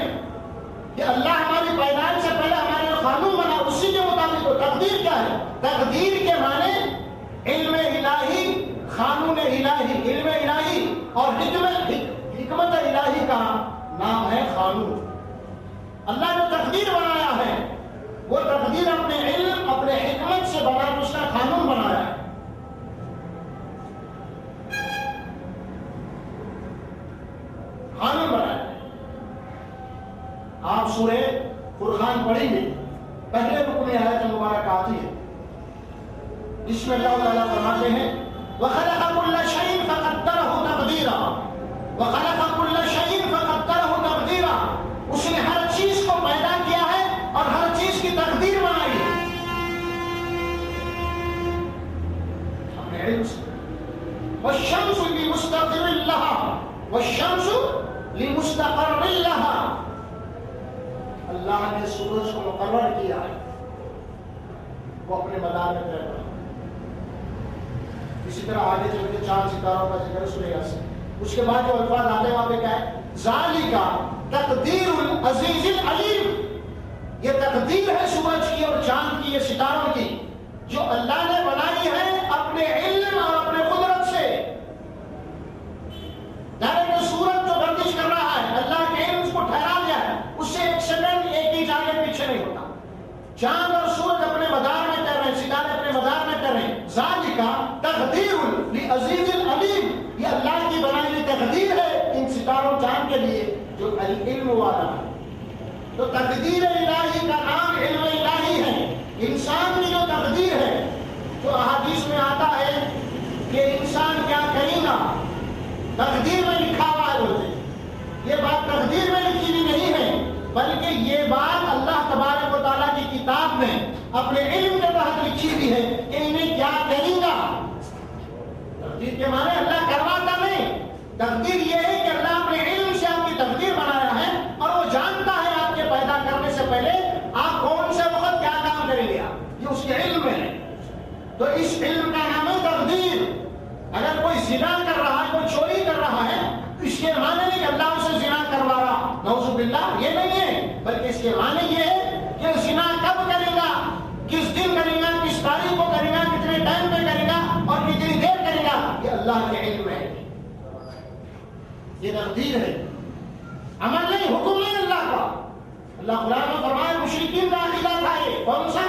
کہ اللہ ہماری پیدائش سے پہلے ہمارے قانون بنا، اسی کے مطابق. تو تقدیر کیا ہے؟ تقدیر کے معنی علم الہی، قانون الہی، علم الہی اور حکمت الہی کا نام ہے قانون. اللہ نے تقدیر بنایا ہے، وہ تقدیر اپنے علم، اپنے حکمت سے بنا کے اس کا قانون بنایا ہے. قانون بنایا. آپ سورہ فرقان پڑھیں گے، پہلے رکن میں آیت مبارک آتی ہے جس میں اللہ تعالیٰ فرماتے ہیں وَخَلَقَ كُلَّ شَيْءٍ فَقَدَّرَهُ تَقْدِيرًا وَخَلَقَ كُلَّ شَيْءٍ فَقَدَّرَهُ تَقْدِيرًا. اس نے ہر چیز کو پیدا کیا ہے اور ہر چیز کی تقدیر بنائی ہے اپنے علم سے. وَالشَّمْسُ لِمُسْتَقِرٍ لَهَا وَالشَّمْسُ لِمُسْتَقَرٍّ لَهَا. اللہ نے سورج کو مقرر کیا ہے، وہ اپنے مدار میں طے کرتا. اسی طرح آگے چل کے چاند ستاروں کا ذکر سورہ یاسین. اس کے بعد جو الفاظ آتے ہیں وہاں پہ کیا ہے؟ ذالک تقدیر العزیز العلیم. یہ تقدیر ہے سورج کی اور چاند کی، یہ ستاروں کی، جو اللہ نے بنائی ہے اپنے علم اور اپنے قدرت سے. ڈائریکٹ سورج جو گردش کر رہا ہے، اللہ کے علم اس کو ٹھہرا دیا ہے، اس سے ایک سیکنڈ ایک انچ آگے پیچھے نہیں ہوتا. چاند اور سورج اپنے مدار میں تیر رہے ہیں، ستارے اپنے مدار میں العزیز العلیم، یہ اللہ کی بنائی ہوئی تقدیر ہے ان ستاروں چاند کے لیے جو علم والا ہے۔ تو تقدیر الہی کا نام علم الہی ہے۔ انسان کی جو تقدیر ہے، جو احادیث میں آتا ہے کہ انسان کیا کرے گا، تقدیر میں لکھا ہوا ہے بولتے ہیں۔ یہ بات تقدیر میں لکھی ہوئی نہیں ہے، بلکہ یہ بات اللہ تبارک و تعالیٰ کی کتاب میں اپنے علم کے تحت لکھی ہوئی ہے کہ انہیں کیا کرے گا۔ تقدیر کے معنی اللہ کرواتا نہیں، تقدیر یہ ہے کہ اللہ اپنے علم سے آپ کی تقدیر بنایا ہے اور وہ جانتا ہے آپ کے پیدا کرنے سے پہلے آپ کون سے وقت کیا کام کریں گے، یہ اس کے علم میں ہے۔ تو اس علم کا نام ہے تقدیر۔ اگر کوئی زنا کر رہا ہے، کوئی چوری کر رہا ہے، تو اس کے معنی نہیں کہ اللہ اسے زنا کروا رہا، نعوذ باللہ، یہ نہیں ہے، بلکہ اس کے معنی یہ ہے کہ زنا کب کرے گا، کس دن کرے گا، کس تاریخ کو کرے گا، کتنے ٹائم پہ کرے گا اور کتنی دیر کرے گا، یہ اللہ کے علم ہے۔ یہ تقدیر ہے، عمل نہیں، حکم نہیں اللہ کا۔ اللہ قرآن میں فرمایا مشرکین کا عقیدہ تھا، یہ کون سا؟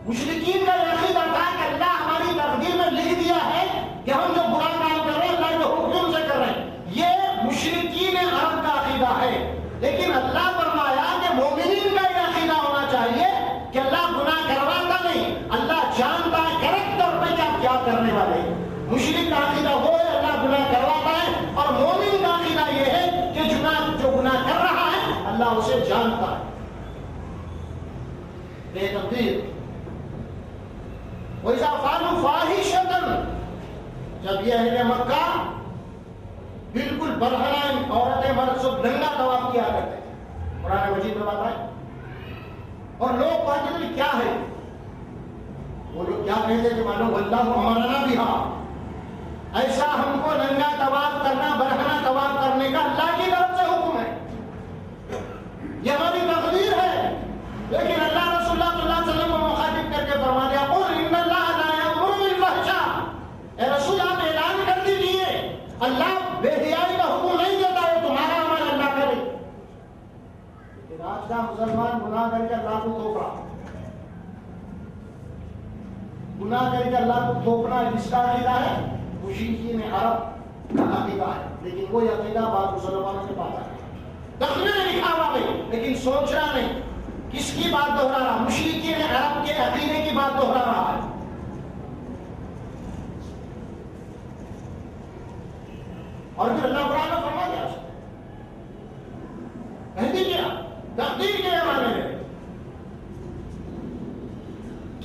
مشرکین کا یہ عقیدہ تھا کہ اللہ ہماری تقدیر میں لکھ دیا ہے کہ ہم جو برا کام کر رہے ہیں اللہ کے حکم سے کر رہے ہیں۔ یہ مشرکین عرب کا عقیدہ ہے، لیکن اللہ فرمایا کہ مومنین کا یہ عقیدہ ہونا چاہیے کہ اللہ گناہ کرواتا نہیں، اللہ جانتا ہے کریکٹ طور پہ کہ آپ کیا کرنے والے ہیں۔ مشرک کا عقیدہ وہ ہے اللہ گناہ کرواتا ہے، اور مومن کا عقیدہ یہ ہے کہ جو گناہ کر رہا ہے اللہ اسے جانتا ہے۔ بے تقدیر وَإِذَا فَعَلُوا فَاحِشَةً، جب یہ اہل مکہ بالکل برہنہ عورتیں مرد سب ننگا طواف کیا کرتے تھے، قرآن مجید میں بات ہے، اور لوگ کہتے تھے کیا ہے، وہ لوگ کیا کہتے تھے معلوم، واللہ امرنا بہا، ایسا ہم کو ننگا طواف کرنا، برہنہ طواف کرنے کا اللہ کی طرف سے حکم ہے، یہ ہماری تقدیر ہے۔ لیکن اللہ رسول اللہ صلی اللہ علیہ وسلم کو مخاطب کر کے فرما دیا قل ان اللہ لا یأمر بالفحشاء، اے رسول آپ اعلان کر دیجیے اللہ بے حیائی کا حکم نہیں دیتا ہے، تمہارا عمل اللہ کرے۔ لیکن آج کا مسلمان گناہ کر کے اللہ کو تھوپ رہا، گناہ کر کے اللہ کو تھوپنا جس کا عقیدہ ہے مشرکین عرب کا عقیدہ ہے، لیکن وہ عقیدہ بعض مسلمانوں کے پاس ہے، تقریر میں لکھا ہوا نہیں، لیکن سوچ رہا نہیں۔ کس کی بات دہرا رہا؟ مشرکین عرب کے عقیدے کی بات دہرا رہا ہے۔ اور پھر اللہ قرآن میں فرما دیا کہہ دیجیے تقدیر کے معنی میں۔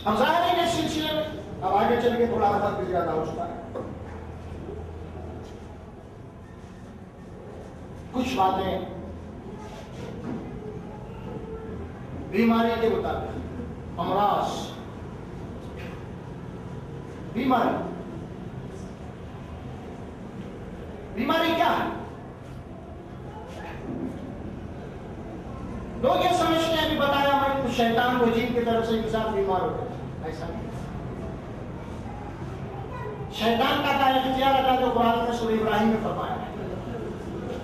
اب ظاہر ہے کہ سلسلے میں اب آگے چل کے تھوڑا وقت بھی زیادہ ہو چکا ہے، کچھ باتیں بیماری کے مطابق، امراض، بیماری کیا ہے؟ لوگ یہ سمجھتے ہیں، ابھی بتایا میں کچھ شیطان و جن کی طرف سے انسان بیمار ہوتا ہے، ایسا نہیں۔ شیطان کا کیا اختیار تھا جو قرآن میں سورہ ابراہیم میں فرمایا ہے؟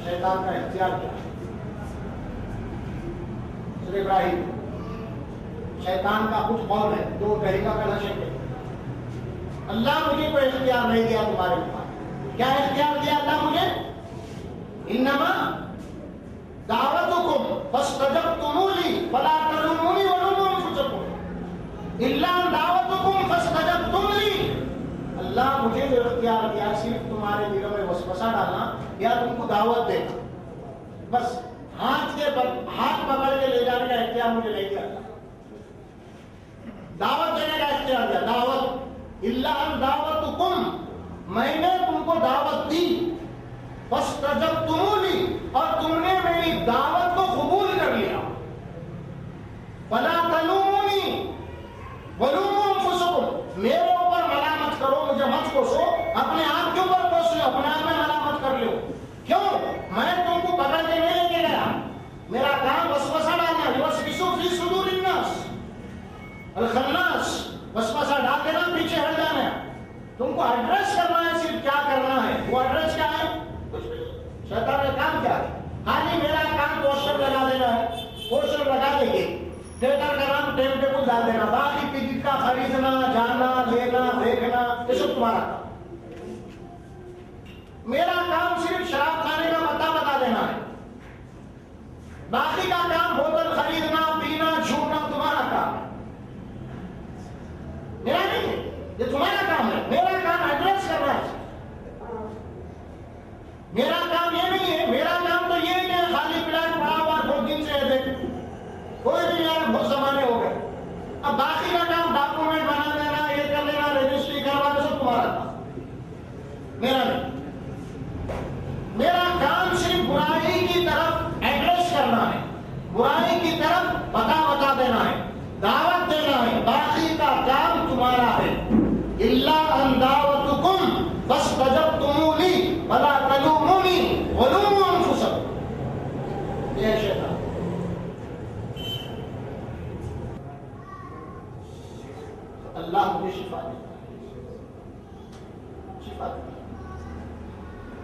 شیطان کا اختیار کیا ہے؟ سورہ ابراہیم شیطان کا کچھ قول ہے جو کہے گا کہ نشے کے اللہ مجھے کوئی اختیار نہیں دیا تمہارے اوپر۔ کیا اختیار دیا اللہ مجھے؟ انما دعوتکم فاستجبتم لی فلا تلومونی ولوموا انفسکم الا دعوتکم فاستجبتم لی۔ اللہ مجھے جو اختیار دیا صرف تمہارے دلوں میں وسوسہ ڈالنا یا تم کو دعوت دینا، بس ہاتھ پکڑ کے لے جانے کا اختیار مجھے نہیں دیا، دعوت دینے کا اختیار دیا۔ دعوت اللہ دعوتکم، میں نے تم کو دعوت دی، فاستجبتم لی، اور تم نے میری دعوت کو قبول کر لیا۔ فلا تلومونی ولوموا انفسکم، میرے اوپر ملامت کرو، مجھے مت کوسو، اپنے آپ کے اوپر کوسو، اپنے آپ میں ملامت کر لو۔ کیوں؟ میں تم کو پکڑ کے نہیں لے کے گیا، میرا کام وسوسہ ڈالنا، یوسوس فی صدور الناس الخناس، وسوسہ ڈال دینا، پیچھے ہٹ جانا۔ تم کو ایڈریس کرنا ہے، صرف کیا کرنا ہے، وہ ایڈریس کیا ہے؟ شیطان کا کام کیا ہے؟ خالی میرا کام پوسٹر لگا دینا ہے، پوسٹر لگا دیں گے، تھیٹر کا نام ٹائم ٹیبل ڈال دینا، باقی ٹکٹ کا خریدنا، جانا، لینا، دیکھنا، یہ سب تمہارا کام۔ میرا کام صرف شراب کھانے کا پتہ بتا دینا ہے، باقی کا کام بوتل خریدنا پینا جھوٹنا تمہارا کام ہے، میرا نہیں ہے، یہ تمہارا کام ہے۔ میرا کام ایڈریس کرنا ہے، میرا کام یہ نہیں ہے، میرا کام تو یہ نہیں ہے خالی پلاٹ پڑا ہوا 2 دن سے دیکھ کوئی بھی یار بہت زمانے ہو گئے، اب باقی کا کام ڈاکومنٹ بنا دینا یہ کر لینا رجسٹری کروانا سب تمہارا کام، میرا نہیں۔ میرا کام صرف برائی کی طرف ایڈریس کرنا ہے، برائی کی طرف بتا دینا ہے، دعوت دینا ہے، باقی کا کام تمہارا ہے۔ الا ان دعوتکم فاستجبتم لی فلا تلومونی ولوموا انفسکم، یہ شیطان۔ اللہ مجھے شفا دیتا ہے، شفا دیتا ہے۔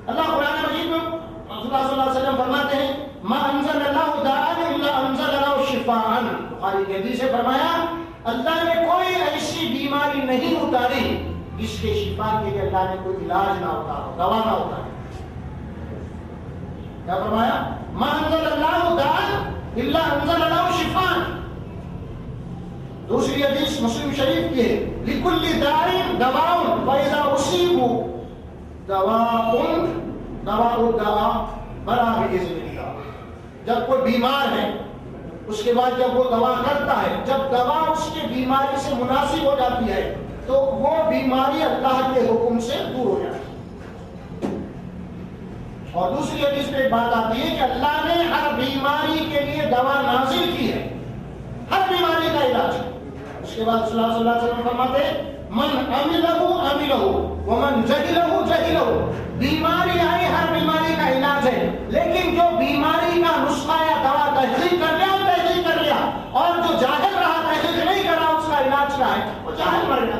اللہ قرآن مجید میں رسول اللہ صلی اللہ علیہ وسلم فرماتے ہیں ما انزل اللہ داء الا انزل له شفاء، بخاری کی حدیث سے فرمایا اللہ نے کوئی ایسی بیماری نہیں اتاری جس کے شفا کے لیے اللہ نے کوئی علاج نہ اتارا، دوا نہ اتاری۔ کیا فرمایا؟ ما انزل اللہ داء الا انزل له شفاء۔ دوسری حدیث مسلم شریف کی ہے لکل داء دواء فاذا اصیبوا دواء الدواء بلا باذن اللہ۔ جب کوئی بیمار ہے اس کے بعد جب وہ دوا کرتا ہے، جب دوا اس کے بیماری سے مناسب ہو جاتی ہے تو وہ بیماری اللہ کے حکم سے دور ہو جاتی ہے۔ اور دوسری حدیث میں ایک بات آتی ہے کہ اللہ نے ہر بیماری کے لیے دوا نازل کی ہے، ہر بیماری کا علاج ہے۔ اس کے بعد صلی اللہ علیہ وسلم فرماتے ہیں من عملہ ومن جہلہ جہلہ، بیماری آئی ہر بیماری کا علاج ہے، لیکن جو بیماری کا نسخہ یا دوا تحقیق کر لیا تحقیق کر لیا، اور جو جاہل رہا تحقیق نہیں کر رہا اس کا علاج کیا ہے؟ وہ جاہل مر گیا۔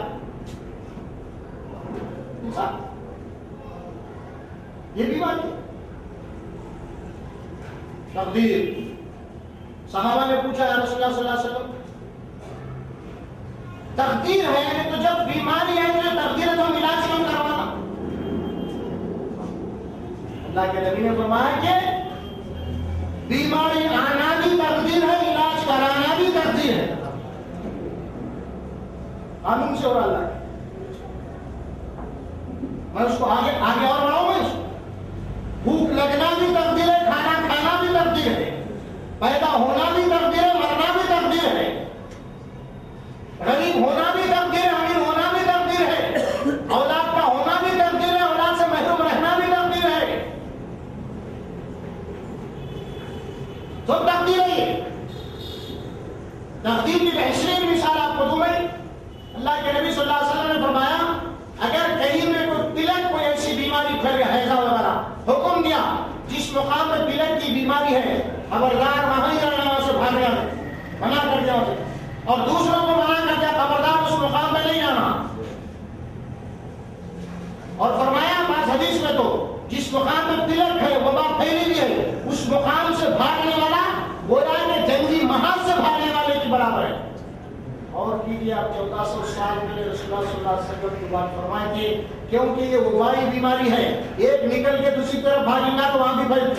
یہ بیماری تقدیر۔ صحابہ نے پوچھا یا رسول اللہ صلی اللہ علیہ وسلم تقدیر ہے تو جب بیماری ہے تو تقدیر ہے تو ہم علاج کیوں کروانا؟ اللہ کے نبی نے فرمایا کہ بیماری آنا بھی تقدیر ہے، علاج کرانا بھی تقدیر ہے، قانون سے ہو رہا اللہ ہے۔ میں اس کو آگے اور بڑھاؤں گا، بھوک لگنا بھی تقدیر ہے، کھانا کھانا بھی تقدیر ہے، پیدا ہونا بھی تقدیر ہے، مرنا بھی تقدیر ہے، غریب ہونا بھی تقدیر ہے، امیر ہونا بھی تقدیر ہے، اولاد کا ہونا بھی تقدیر ہے، اولاد سے محروم رہنا بھی تقدیر ہے، سب تقدیر ہے۔ یہ تقدیر کی بہترین مثال آپ کو دوں میں، اللہ کے نبی صلی اللہ علیہ وسلم نے فرمایا اگر کہیں میں کوئی پلک کوئی ایسی بیماری پھیل گیا ہیضہ وغیرہ، حکم دیا جس مقام میں پلک کی بیماری ہے خبردار وہاں ہی رہنا، وہاں سے بھاگ جانا، منع کر دیا اسے، اور دوسروں کو منع کر دیا خبردار اس مقام میں نہیں جانا۔ اور فرمایا بعض حدیث میں تو جس مقام میں پلک ہے وبا پھیلی ہوئی ہے اس مقام سے بھاگنے والا گویا کہ جنگی محاذ سے بھاگنے والے کی برابر ہے۔ اور کیجیے آپ 1400 سال پہلے رسول اللہ صلی اللہ علیہ وسلم کی بات فرمائے تھے، کیونکہ یہ وبائی بیماری ہے، ایک نکل کے دوسری طرف بھاگے گا تو وہاں بھی پھیل،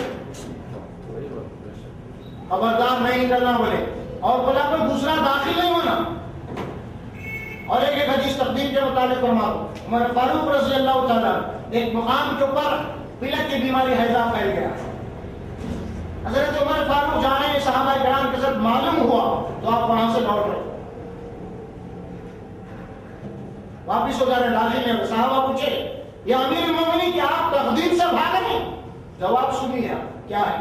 خبردار نہیں نکلنا بولے، اور بولا کوئی دوسرا داخل نہیں ہونا۔ اور ایک حدیث تقدیر کے متعلق فرما دو، عمر فاروق رضی اللہ تعالیٰ ایک مقام کے اوپر پلک کی بیماری ہیضہ پھیل گیا، حضرت عمر فاروق جا رہے ہیں، صحابہ کرام کے ساتھ معلوم ہوا تو آپ وہاں سے لوٹ رہے، واپس ہو جا رہے، داخل میں صحابہ پوچھے یا امیر المومنین کیا آپ تقدیر سے بھاگ رہے ہیں؟ جواب سنیے کیا ہے؟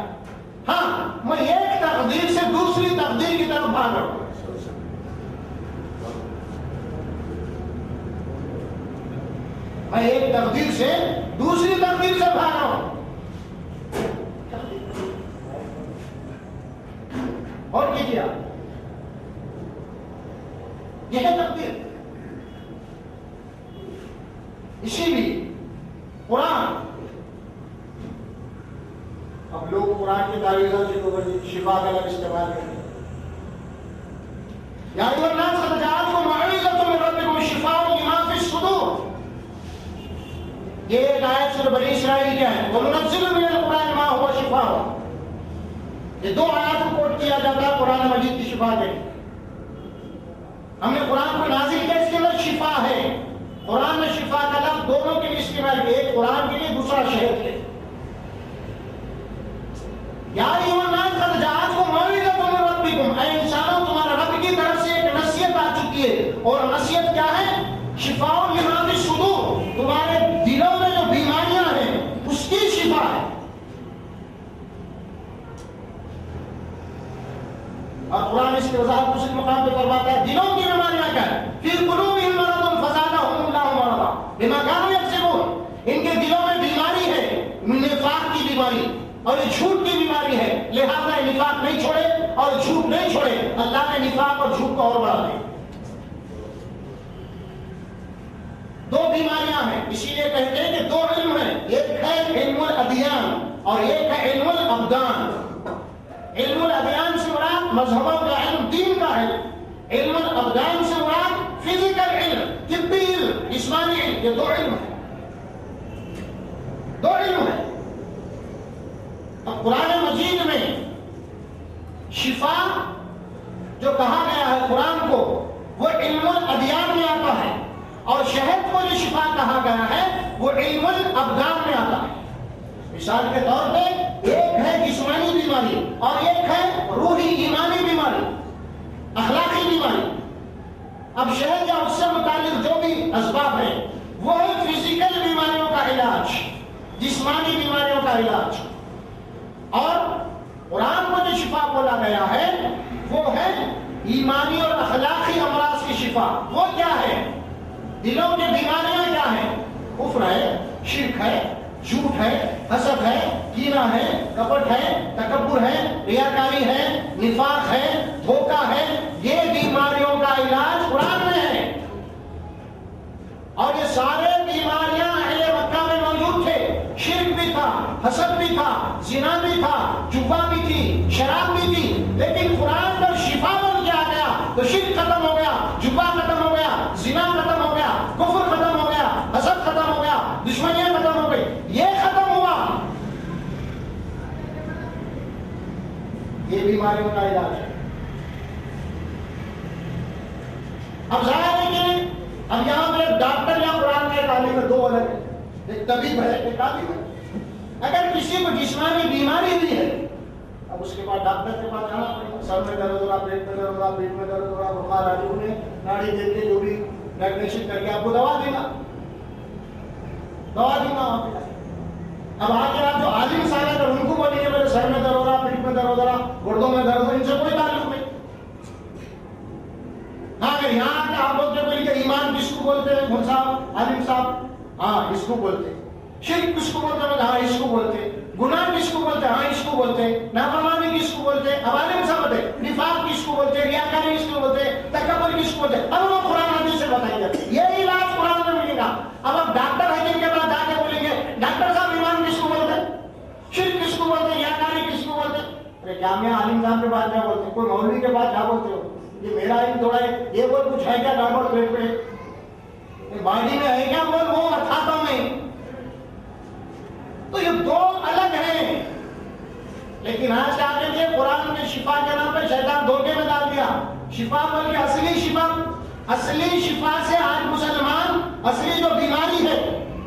ہاں میں ایک تقدیر سے دوسری تقدیر کی طرف بھاگ رہا ہوں، میں ایک تقدیر سے دوسری تقدیر سے بھاگ رہا ہوں۔ اور کیجیے یہ ہے تقدیر۔ اسی لیے قرآن، اب لوگ قرآن کی تعویذات سے شفا کا لفظ استعمال کرتے ہیں، یا ایھا الناس قد جاءتکم موعظۃ من ربکم شفاء لما فی الصدور، یہ ایک آیت سورہ بنی اسرائیل کیا ہے؟ وَمُنَزِّلُ مِنَ الْقُرْآنِ مَا هُوَ شِفَاءٌ. یہ دو آیات کو کوٹ کیا جاتا ہے قرآن مجید کی شفا کے لیے. ہم نے قرآن کو نازل کیا اس کے اندر شفا ہے. قرآن میں شفا کا لفظ دونوں کے لیے استعمال کیا، ایک قرآن کے لیے دوسرا شہد کے لیے. یا ایھا الناس قد جاءتکم موعظۃ من ربکم، اے انسانوں تمہارے رب کی طرف سے ایک نصیحت آ چکی ہے. اور نصیحت کیا ہے؟ شفاء لما فی الصدور، تمہارے دلوں میں جو بیماریاں ہیں اس کی شفا ہے. اور قرآن اس کی وضاحت دوسرے مقام پہ فرماتا ہے دلوں کی بیماریاں کیا ہے؟ فی قلوبہم مرض فزادہم اللہ مرضا بما کانوا یکسبون. ان کے دلوں میں بیماری ہے، نفاق کی بیماری اور یہ جھوٹ کی بیماری ہے، لہذا نفاق نہیں چھوڑے اور جھوٹ نہیں چھوڑے. اللہ نے نفاق اور جھوٹ کو اور بڑھا دیا. دو بیماریاں ہیں، اسی لیے کہتے ہیں کہ دو علم ہیں، ایک ہے علم الادیان اور ایک ہے علم الابدان. علم الادیان سے مراد مذہبوں کا علم، دین کا علم. علم الابدان سے مراد فزیکل علم، طبی علم، جسمانی علم. یہ دو علم ہیں، دو علم ہیں. اب قرآن مجید میں شفا جو کہا گیا ہے قرآن کو وہ علم الادیان میں آتا ہے، اور شہد کو جو شفا کہا گیا ہے وہ علم الابدان میں آتا ہے. مثال کے طور پہ ایک ہے جسمانی بیماری اور ایک ہے روحی ایمانی بیماری، اخلاقی بیماری. اب شہد یا اس سے متعلق جو بھی اسباب ہیں وہ ہے فزیکل بیماریوں کا علاج، جسمانی بیماریوں کا علاج. اور قرآن کو جو شفا بولا گیا ہے وہ ہے ایمانی اور اخلاقی امراض کی شفا. وہ کیا ہے؟ دلوں کی بیماریاں کیا ہیں؟ کفر ہے، شرک ہے، جھوٹ ہے، حسد ہے، کینہ ہے، کپٹ ہے، تکبر ہے، ریاکاری ہے، نفاق ہے، دھوکہ ہے. یہ بیماریوں کا علاج قرآن میں ہے. اور یہ سارے بیماریاں اہل مکہ میں موجود تھے. شرک بھی تھا، حسد بھی تھا، زنا بھی تھا، جوا بھی تھی، شراب بھی تھی. لیکن قرآن جب شفا بن کے آ گیا تو شرک ختم ہو گیا، جوا ختم ہو گیا، زنا ختم ہو گیا، کفر ختم ہو گیا، حسد ختم ہو گیا، دشمنیاں ختم ہو گئی. یہ ختم ہوا. یہ بیماریوں کا علاج ہے. اب ظاہر ہے کہ اب یہاں پہ ڈاکٹر یا قرآن کے تعلیم میں دو الگ ہیں. ایک طبیب ہے، ایک طالب ہے. اگر کسی کو جسمانی بیماری بھی ہے اب اس کے بعد ڈاکٹر کے پاس جانا پڑے گا. سر میں درد ہو رہا، پیٹ میں درد ہو رہا، پیٹ میں درد ہو رہا، بخار آ رہی، انہیں ناڑی دیکھ کے جو بھی ڈائگنوسس کر کے آپ کو دوا دے گا، دوا دے گا وہاں پہ. اب آگے آپ جو عالم صاحب ہیں اگر ان کو بولیں گے میرے سر میں درد ہو رہا، پیٹ میں درد ہو رہا، گردوں میں درد ہو رہا، ان سے کوئی تعلق نہیں. ہاں اگر یہاں کے آپ لوگ جو بولیں کہ ایمان کس کو بولتے ہیں مول صاحب، عالم صاحب؟ ہاں اس کو بولتے ہیں. شرک کس کو بولتے ہیں؟ ہاں اس کو بولتے ہیں. گناہ کس کو بولتے ہیں؟ ہاں اس کو بولتے ہیں. نافرمانی کس کو بولتے ہیں؟ اب عالم صاحب بولتے ہیں. نفاق کس کو بولتے ہیں؟ ریاکاری کس کو بولتے ہیں؟ تکبر کس کو بولتے ہیں؟ اب وہ قرآن حدیث سے بتائیں گے. یہ علاج قرآن میں ملے گا. اب آپ ڈاکٹر حکیم کے پاس جا کے بولیں گے ڈاکٹر صاحب ایمان کس کو بولتے ہیں؟ شرک کس کو بولتے ہیں؟ ریاکاری کس کو بولتے ہیں؟ ارے جامعہ عالم صاحب کے پاس کیا بولتے ہیں؟ کوئی مولوی کے پاس کیا بولتے ہو؟ یہ میرا علم تھوڑا ہے، یہ بول کچھ ہے کیا ڈاکٹر پیٹ پہ باڈی میں ہے کیا؟ بول وہ اٹھاتا ہوں میں. تو یہ دو الگ ہیں. لیکن آج آگے یہ قرآن نے شفا کے نام پہ شیطان دھوکے میں ڈال دیا. شفا بلکہ اصلی شفا سے آج مسلمان اصلی جو بیماری ہے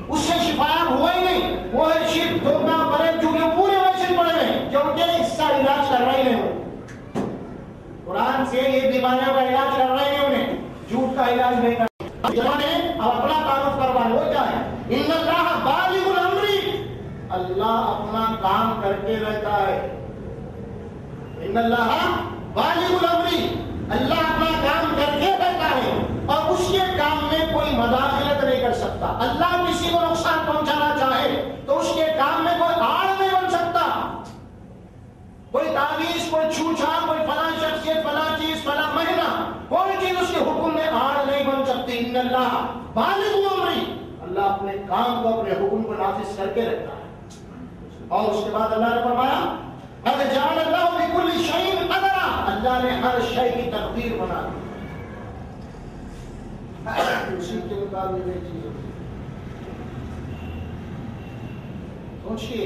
اس سے شفایاب ہوا ہی نہیں. وہ ہے شرک، دھوکہ، فریب، جھوٹ، پورے ویسے پڑے ہوئے کیونکہ اس کا علاج کر رہے ہیں. قرآن سے یہ بیماریوں کا علاج کر رہے ہیں، انہیں جھوٹ کا علاج نہیں کر رہے. اب اپنا تعارف کروا وہ کیا ہے؟ ان اللہ بالغ الامر، اللہ اپنا کام کرتے رہتا ہے. ان اللہ بالغ الامر، اللہ اپنا کام کرتے رہتا ہے اور اس کے کام میں کوئی مداخلت نہیں کر سکتا. اللہ کسی کو نقصان پہنچانا چاہے تو اس کے کام میں کوئی آڑ نہیں بن سکتا. کوئی تعویذ، کوئی چھوچھا، کوئی فلاں شخصیت، فلاں چیز، فلاں مہینہ، کوئی چیز اس کے حکم میں آڑ نہیں بن سکتی. ان اللہ بالغ الامر، اللہ اپنے کام کو، اپنے حکم کو نافذ کر کے رکھتا ہے. اور اس کے بعد اللہ نے فرمایا قد جعل اللہ لکل شیء قدرا، اللہ نے ہر شے کی تقدیر بنا دی. اسی کے مطابق ایک چیز ہوتی ہے. سوچیے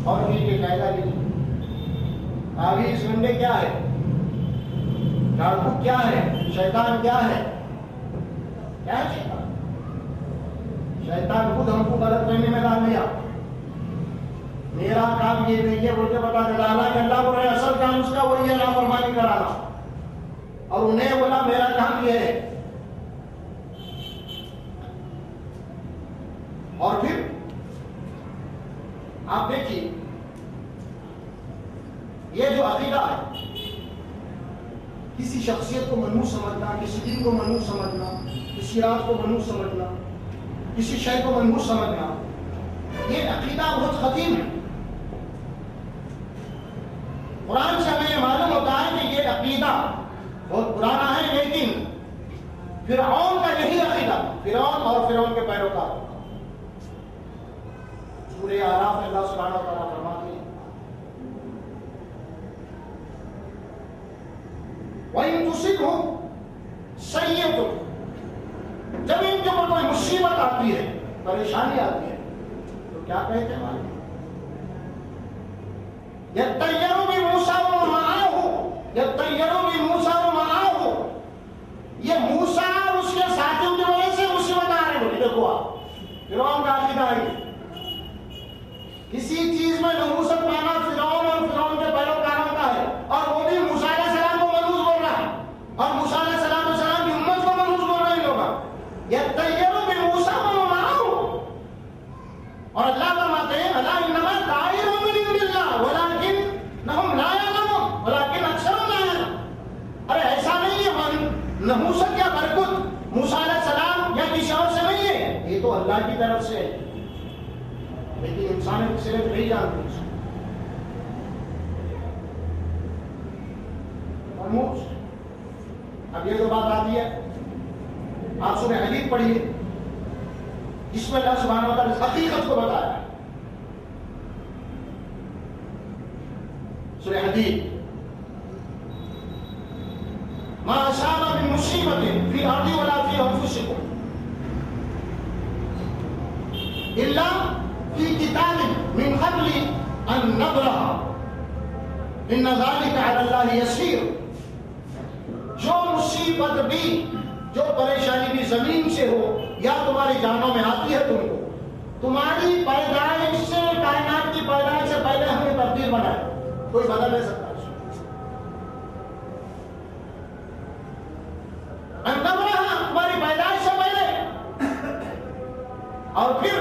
اور یہ قاعدہ لیجیے. تعویذ گنڈے کیا ہے؟ ڈاکو کیا ہے؟ شیطان کیا ہے؟ کیا ہے شیطان؟ شیطان خود ہم کو غلط فہمی میں ڈال دیا. میرا کام یہ نہیں ہے بول کے بتا دیتا. حالانکہ اللہ بول رہے اصل کام اس کا وہی ہے نافرمانی کرانا, اور انہیں بولا میرا کام یہ ہے. اور پھر آپ دیکھیے یہ جو عقیدہ ہے, کسی شخصیت کو منحوس سمجھنا, کسی دن کو منحوس سمجھنا, کسی رات کو منحوس سمجھنا, کسی شے کو منحوس سمجھنا, یہ عقیدہ بہت قدیم ہے. قرآن سے ہمیں یہ معلوم ہوتا ہے کہ یہ عقیدہ بہت پرانا ہے, لیکن فرعون کا یہی عقیدہ, فرعون اور فرعون کے پیروکار. سورہ اعراف میں اللہ سبحانہ و تعالیٰ فرماتے ہیں وَإِن تُصِبْهُمْ سَيِّئَةٌ, جب ان کے اوپر کوئی مصیبت آتی ہے, پریشانی آتی ہے, تو کیا کہتے ہیں ہمارے يَتَّيَّرُ بِمُوسَىٰ وَمَعَاهُ يَتَّيَّرُ بِمُوسَىٰ وَمَعَاهُ, یہ موسیٰ اور اس کے ساتھیوں کی وجہ سے مصیبت آ رہی ہے. دیکھو آپ فرعون کا عقیدہ ہے, کسی چیز میں نحوست پانا فرعون اور فرعون کے پیروکاروں کا ہے, اور وہ بھی موسیٰ علیہ السلام کو منحوس بول رہا ہے, اور موسیٰ علیہ السلام کی امت کو منحوس بول رہے ہیں لوگ. یتطیر بموسیٰ ومعه, اور اللہ فرماتے ہیں الا انما الطائر من عند اللہ ولکنهم لا يعلمون ولکن اکثرهم لا يعلمون. ارے ایسا نہیں ہے, نحوست یا برکت موسیٰ علیہ السلام یا کسی اور سے نہیں ہے, یہ تو اللہ کی طرف سے ہے, لیکن انسان صرف نہیں جانتے. اب یہ جو بات آتی ہے, آپ سورہ حدید پڑھیے, جس میں اللہ سبحانہ و تعالیٰ نے حقیقت کو بتایا ہے. سورہ حدید ما اصاب من مصیبت فی الارض ولا فی انفسکم الا فی کتاب من قبل ان نبرأ ان ذلک علی اللہ یسیر. جو مصیبت بھی, جو پریشانی بھی زمین سے ہو یا تمہاری جانوں میں آتی ہے, تم کو تمہاری پیدائش سے, کائنات کی پیدائش سے پہلے ہم نے تقدیر بنایا, کوئی بدل نہیں سکتا. تمہاری پیدائش سے پہلے, اور پھر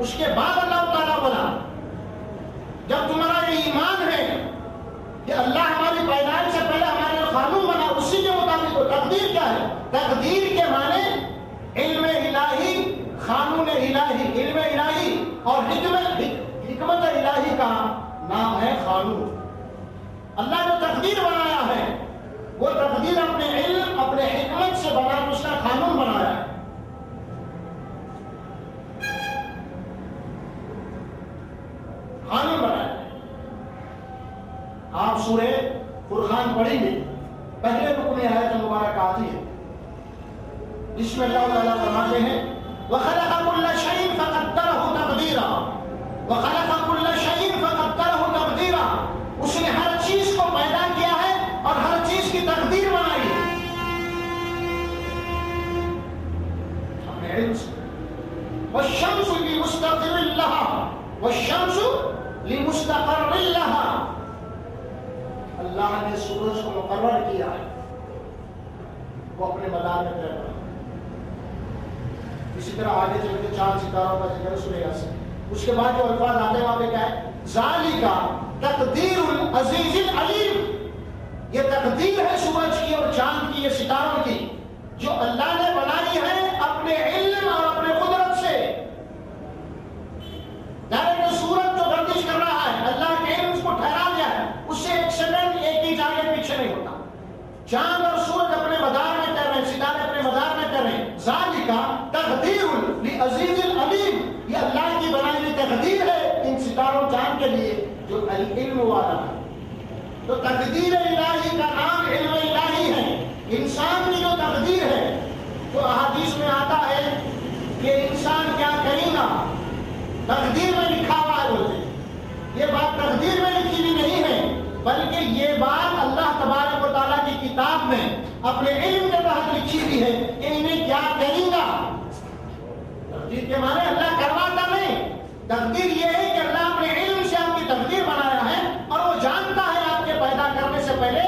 اس کے بعد اللہ تعالیٰ بولا جب تمہارا یہ ایمان ہے کہ اللہ ہماری پیدائش سے پہلے ہمارے قانون بنا, اسی کے مطابق. تقدیر کیا ہے؟ تقدیر کے معنی علم الہی, قانون الہی, علم الہی, اور حکمت الہی کا نام ہے قانون. اللہ جو تقدیر بنایا ہے وہ تقدیر اپنے علم, اپنے حکمت سے بنا کے اس کا قانون بنایا ہے. قانون بنایا. آپ سورہ فرقان پڑھیں گے, پہلے رکن میں آیت مبارک آتی ہے جس میں اللہ تعالیٰ فرماتے ہیں وَخَلَقَ كُلَّ شَيْءٍ فَقَدَّرَهُ تَقْدِيرًا وَخَلَقَ كُلَّ شَيْءٍ فَقَدَّرَهُ تَقْدِيرًا. اس نے ہر چیز کو پیدا کیا ہے اور ہر چیز کی تقدیر بنائی ہے اپنے علم سے. وَالشَّمْسُ لِمُسْتَقِرٍ لَهَا وَالشَّمْسُ لِمُسْتَقَرٍّ لَهَا. اللہ نے سورج کو مقرر کیا ہے, وہ اپنے مدار میں طے کرتا. اسی طرح آگے چل کے چاند ستاروں کا ذکر سورہ یاسین. اس کے بعد جو الفاظ آتے ہیں وہاں پہ کیا ہے؟ ذالک تقدیر العزیز العلیم. یہ تقدیر ہے سورج کی اور چاند کی, یہ ستاروں کی, جو اللہ نے بنائی ہے اپنے علم اور اپنے قدرت سے. ڈائریکٹ سورج جو گردش کر رہا ہے, اللہ کے علم اس کو ٹھہرا دیا ہے, اس سے ایک سیکنڈ ایک ہی آگے پیچھے نہیں ہوتا. چاند اور سورج اپنے مدار میں کر رہے ہیں, ستارے اپنے مدار میں کر رہے ہیں. ذالک تقدیر العزیز العلیم. یہ اللہ کی بنائی ہوئی تقدیر ہے ان ستاروں چاند کے لیے جو علم والا ہے. تو تقدیر الہی کا نام علم الہی ہے. انسان کی جو تقدیر ہے, تو احادیث میں آتا ہے کہ انسان کیا کرے گا, تقدیر میں لکھا ہوا ہے بولتے ہیں. یہ بات تقدیر میں لکھی ہوئی نہیں ہے بلکہ یہ بات اللہ تبارک و تعالیٰ کی کتاب میں اپنے علم کے تحت لکھی ہوئی ہے کہ انہیں کیا کریں گا. تقدیر کے معنی اللہ کرواتا نہیں. تقدیر یہ ہے کہ اللہ اپنے علم سے آپ کی تقدیر بنایا ہے اور وہ جانتا ہے آپ کے پیدا کرنے سے پہلے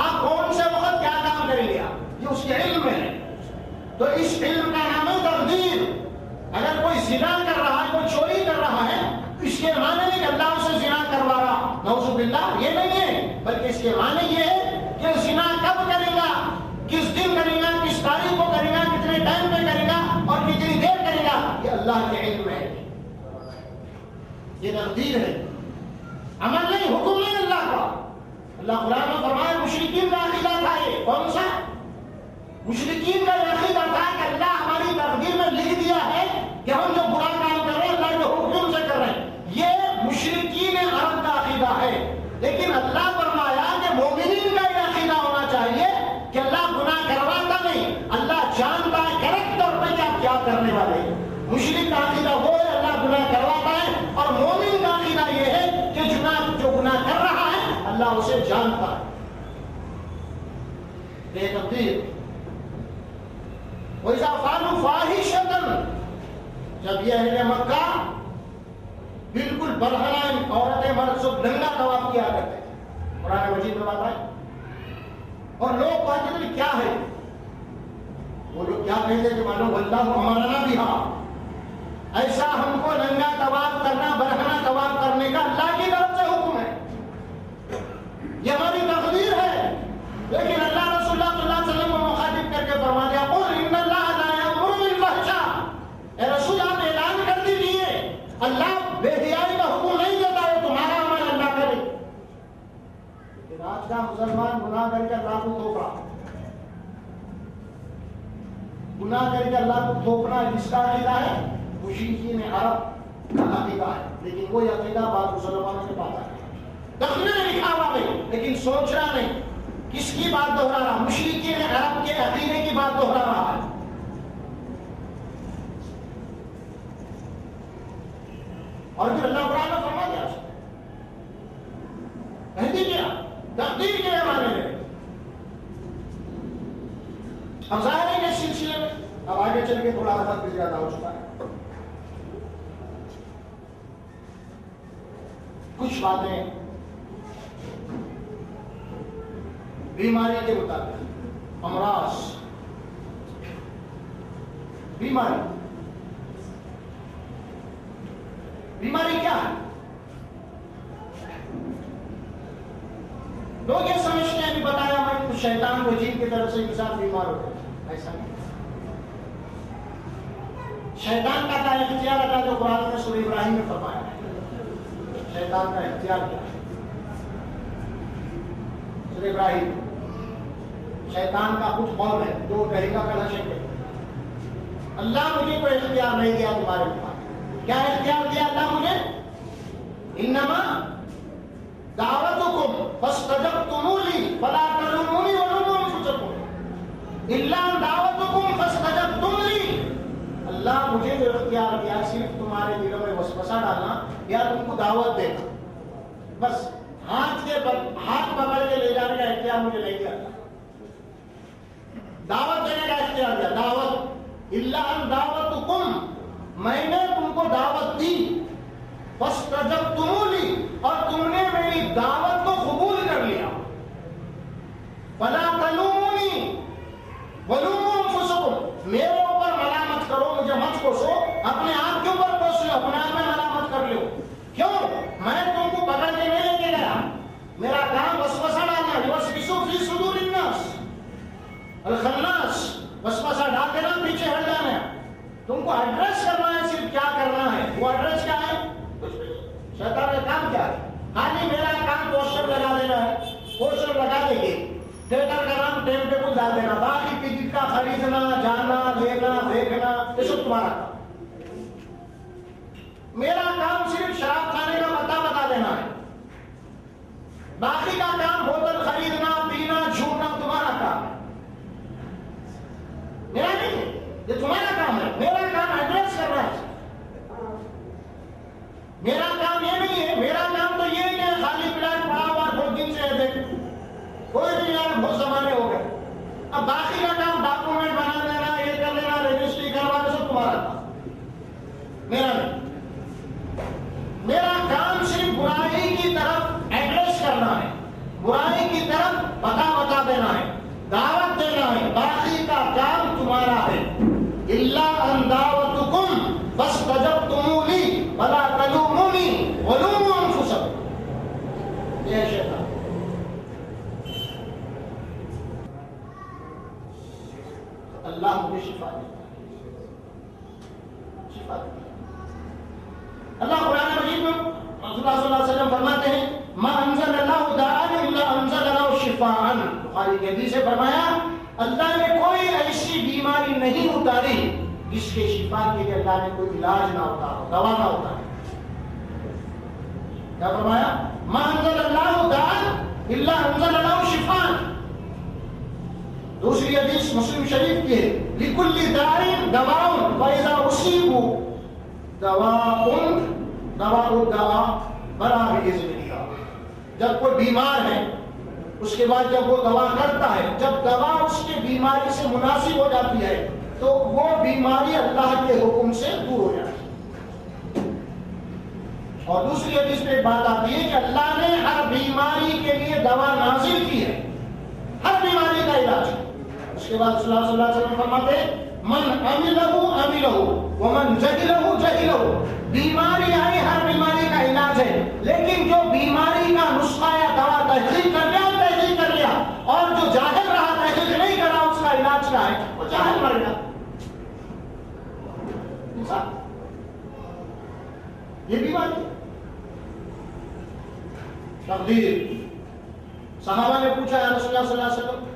آپ کون سے وقت کیا کام کریں گے. یہ اس کے علم میں ہے. تو اس علم کا نام ہے تقدیر. اگر کوئی زنا کر رہا ہے کوئی چوری کر رہا ہے اس کے معنی نہیں کہ اللہ اسے زنا کروا رہا نعوذ باللہ یہ نہیں ہے بلکہ اس کے معنی یہ ہے کہ زنا کب کرے گا کس دن کرے گا کس تاریخ کو کرے گا کتنے ٹائم میں کرے گا اور کتنی دیر کرے گا یہ اللہ کے علم ہے. یہ تقدیر ہے عمل نہیں حکم نہیں اللہ کا. اللہ قرآن میں فرمایا مشرکین کا عقیدہ تھا یہ کون سا مشرکین کا عقیدہ تھا کہ اللہ ہماری تقدیر میں لکھ دیا ہے کہ ہم جو برا کام کر رہے ہیں اللہ کے حکم سے کر رہے ہیں. یہ مشرکین عرب کا عقیدہ ہے. لیکن اللہ فرمایا کہ مومنین کا یہ عقیدہ ہونا چاہیے کہ اللہ گناہ کرواتا نہیں اللہ جانتا ہے کریکٹ طور پہ کہ آپ کیا کرنے والے ہیں. مشرک کا عقیدہ وہ ہے اللہ گناہ کرواتا ہے اور مومن کا عقیدہ یہ ہے کہ جو گناہ کر رہا ہے اللہ اسے جانتا ہے. بے تقدیر وَإِذَا فَعَلُوا فَاحِشَةً جب یہ اہل مکہ بالکل برہنہ عورتیں مرد سب ننگا طواف کیا کرتے تھے قرآن مجید میں بات ہے اور لوگ کہتے تھے کیا ہے وہ لوگ کیا کہتے تھے معلوم اللہ امرنا بہا ایسا ہم کو ننگا طواف کرنا برہنہ طواف کرنے کا اللہ کی طرف سے حکم ہے. یہ ہماری تقدیر ہے. لیکن اللہ رسول اللہ صلی اللہ علیہ وسلم کو مخاطب کر کے فرما دیا قل ان اللہ لا یأمر بالفحشاء اے رسول آپ اعلان کر دیجیے اللہ بے حیائی کا حکم نہیں دیتا ہے تمہارا عمل اللہ کرے. لیکن آج کا مسلمان گناہ کر کے اللہ کو تھوپ رہا گناہ کر کے اللہ کو تھوپنا جس کا عقیدہ ہے مشرکین عرب کا عقیدہ ہے. لیکن وہ عقیدہ بعض مسلمانوں کے پاس ہے. تقریر میں لکھا ہوا ہے لیکن سوچ رہا نہیں کس کی بات دہرا رہا مشرکین عرب کے عقیدے کی بات دہرا رہا ہے. اور پھر اللہ قرآن میں فرما دیا کہہ دیجیے تقدیر کے معنی میں. اب ظاہر ہے کہ سلسلے میں اب آگے چل کے تھوڑا حد بھی زیادہ ہو چکا ہے. کچھ باتیں بیماری کے مطابق امراض بیماری کیا ہے لوگ یہ سمجھتے ہیں کہ بتایا میں شیطان کو جن کی طرف سے انسان بیمار ہوتا ہے. ایسا نہیں. شیطان کا کیا اختیار تھا جو قرآن میں سورہ ابراہیم میں فرمایا ہے. شیطان کا اختیار کیا ہے سورہ ابراہیم شیطان کا کچھ قول ہے جو کہے گا کلا شکے اللہ مجھے کوئی اختیار نہیں دیا تمہارے اوپر. کیا اختیار دیا اللہ مجھے انما دعوتکم فاستجبتم لی فلا تلومونی ولوموا انفسکم الا دعوتکم فاستجبتم لی. اللہ مجھے جو اختیار دیا صرف تمہارے دلوں میں وسوسہ ڈالنا یا تم کو دعوت دینا بس. ہاتھ پکڑ کے لے جانے کا اختیار مجھے نہیں دیا. دعوت دینے کا اختیار دیا دعوت الا دعوتکم میں نے تم کو دعوت دی فاستجبتم لی اور تم نے میری دعوت کو قبول کر لیا. فلا تلومونی ولوموا انفسکم میرے اوپر ملامت کرو مجھے مت کوسو اپنے آپ کے اوپر کوس لو اپنے آپ میں ملامت کر لو. کیوں میں تم کو پکڑ کے نہیں لے کے گیا میرا کام وسوسہ ڈالنا یوسوس فی صدور الناس الخناس وسوسہ ڈال دینا پیچھے ہٹ جانا. تم کو ایڈریس کرنا ہے صرف کیا کرنا ہے وہ ایڈریس کیا ہے شیطان کا کام کیا ہے خالی میرا کام پوسٹر لگا دینا ہے. پوسٹر لگا دیں گے تھیٹر کا نام ٹائم ٹیبل ڈال دینا باقی ٹکٹ کا خریدنا جانا لینا دیکھنا یہ سب تمہارا کام. میرا کام صرف شراب کھانے کا پتہ بتا دینا ہے باقی کا کام ہوٹل خریدنا پینا جھوٹنا تمہارا کام ہے میرا نہیں ہے. یہ تمہارا کام ہے میرا کام ایڈریس کرنا ہے. ما انزل اللہ داء الا انزل له شفاء، بخاری کی حدیث ہے، فرمایا اللہ نے کوئی ایسی بیماری نہیں اتاری جس کے شفا کے لیے اللہ نے کوئی علاج نہ اتارا، دوا نہ اتاری۔ کیا فرمایا؟ ما انزل اللہ داء الا انزل له شفاء۔ دوسری حدیث مسلم شریف کی ہے، لکل داء دواء فاذا اصیبوا دواء الدواء بلا باذن اللہ۔ جب کوئی بیمار ہے اس کے بعد جب وہ دوا کرتا ہے، جب دوا اس کے بیماری سے مناسب ہو جاتی ہے تو وہ بیماری اللہ کے حکم سے دور ہو جاتی ہے۔ اور دوسری حدیث میں ایک بات آتی ہے کہ اللہ نے ہر بیماری کے لیے دوا نازل کی ہے، ہر بیماری کا علاج۔ اس کے بعد صلی اللہ علیہ وسلم فرماتے ہیں من عملہ ومن جہلہ جہلہ، بیماری آئی ہر بیماری کا علاج ہے، لیکن جو بیماری کا نسخہ یا دوا تحقیق کر لیا اور جو جاہل رہا تحقیق نہیں کرا اس کا علاج کیا ہے، وہ جاہل مر گیا۔ یہ بیماری تقدیر۔ صحابہ نے پوچھا یا رسول اللہ صلی اللہ علیہ وسلم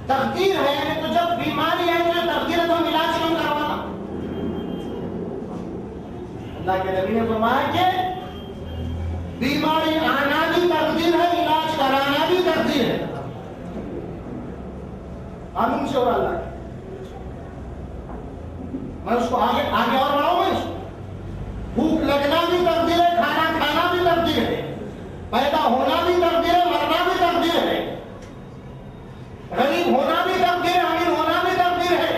تقدیر ہے تو جب بیماری ہے تو تقدیر ہے تو ہم علاج کیوں کروانا؟ اللہ کے نبی نے فرمایا کہ بیماری آنا بھی تقدیر ہے، علاج کرانا بھی تقدیر ہے، قانون سے اور اللہ کے۔ میں اس کو آگے اور بڑھاؤں گا۔ بھوک لگنا بھی تقدیر ہے، کھانا کھانا بھی تقدیر ہے، پیدا ہونا بھی تقدیر ہے، مرنا بھی تقدیر ہے، غریب ہونا بھی تقدیر ہے، امیر ہونا بھی تقدیر ہے،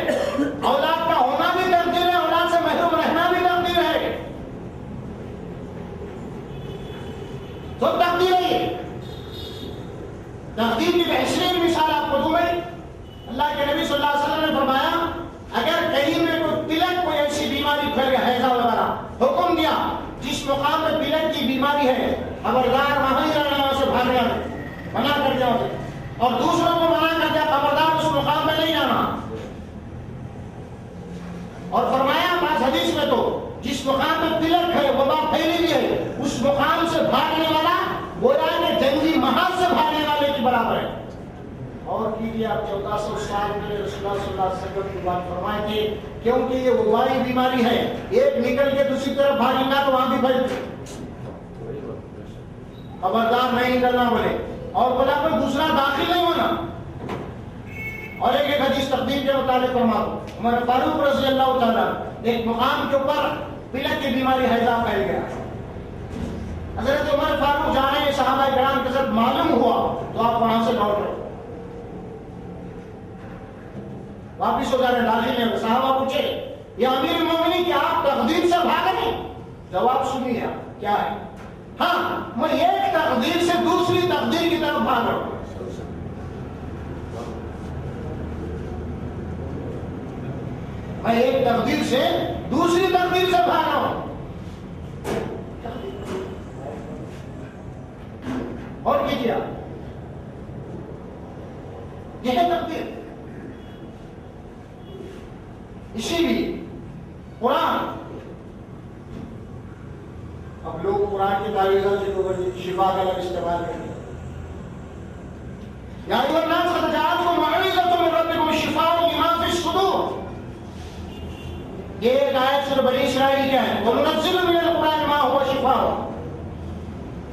اولاد کا ہونا بھی تقدیر ہے، اولاد سے محروم رہنا بھی تقدیر ہے، تو تقدیر ہے۔ تقدیر کی بہترین مثال آپ کو دوں میں، اللہ کے نبی صلی اللہ علیہ وسلم نے فرمایا اگر کہیں میں کوئی پلک، کوئی ایسی بیماری پھیل گئی، ہیضہ وغیرہ، حکم دیا جس مقام پر پلک کی بیماری ہے خبردار وہاں ہی رہنا، وہاں سے بھاگ جانا، منع کر دیا اسے، اور دوسروں کو منع کر دیا خبردار اس مقام پہ نہیں جانا۔ اور فرمایا بعض حدیث میں تو جس مقام پہ پلک ہے، وبا پھیلی ہوئی ہے، اس مقام سے بھاگنے والا گویا کہ جنگی محاذ سے بھاگنے والے کی برابر ہے۔ اور کیجیے آپ 1400 سال میں رسول اللہ صلی اللہ علیہ وسلم کی بات فرمائے تھے، کیونکہ یہ وبائی بیماری ہے، ایک نکل کے دوسری طرف بھاگے گا تو وہاں بھی پھیل، خبردار نہیں نکلنا بولے، اور بولا کوئی دوسرا داخل نہیں ہونا۔ اور ایک حدیث تقدیر کے متعلق فرما دو، عمر فاروق رضی اللہ تعالیٰ ایک مقام کے اوپر پلک کی بیماری ہیضہ پھیل گیا، حضرت عمر فاروق جا رہے ہیں، صحابہ کرام کے ساتھ معلوم ہوا تو آپ وہاں سے لوٹ رہے، واپس ہو جا رہے، داخل ہیں۔ صحابہ پوچھے یا امیر المومنین کیا آپ تقدیر سے بھاگ رہے؟ جواب سنیے کیا ہے، ہاں میں ایک تقدیر سے دوسری تقدیر کی طرف بھاگ رہا ہوں۔ میں ایک تقدیر سے دوسری تقدیر سے بھاگ رہا ہوں۔ اور کیجیے یہ ہے تقدیر۔ اسی لیے قرآن، اب لوگ قرآن کی تعویذات سے شفا کا لفظ استعمال کرتے ہیں، یا ایھا الناس قد جاءتکم موعظۃ من ربکم شفاء لما فی الصدور، یہ ایک آیت سورہ بنی اسرائیل کی ہے، وَنُنَزِّلُ مِنَ الْقُرْآنِ مَا هُوَ شِفَاءٌ،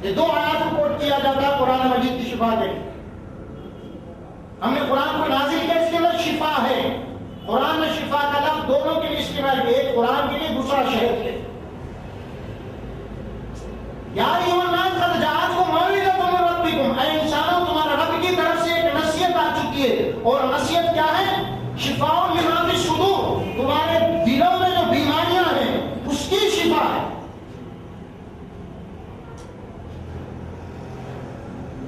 یہ دو آیات کو کوٹ کیا جاتا ہے قرآن مجید کی شفا کے لیے۔ ہم نے قرآن کو نازل کیا اس کے اندر شفا ہے، قرآن نے شفا کا لفظ دونوں کے لیے استعمال کیا، ایک قرآن کے لیے دوسرا شہد کے لیے۔ یا ایھا الناس قد جاءتکم موعظۃ من ربکم، اے انسانوں تمہارے رب کی طرف سے ایک نصیحت آ چکی ہے، اور نصیحت کیا ہے؟ شفاء لما فی الصدور، تمہارے دلوں میں جو بیماریاں ہیں اس کی شفا ہے۔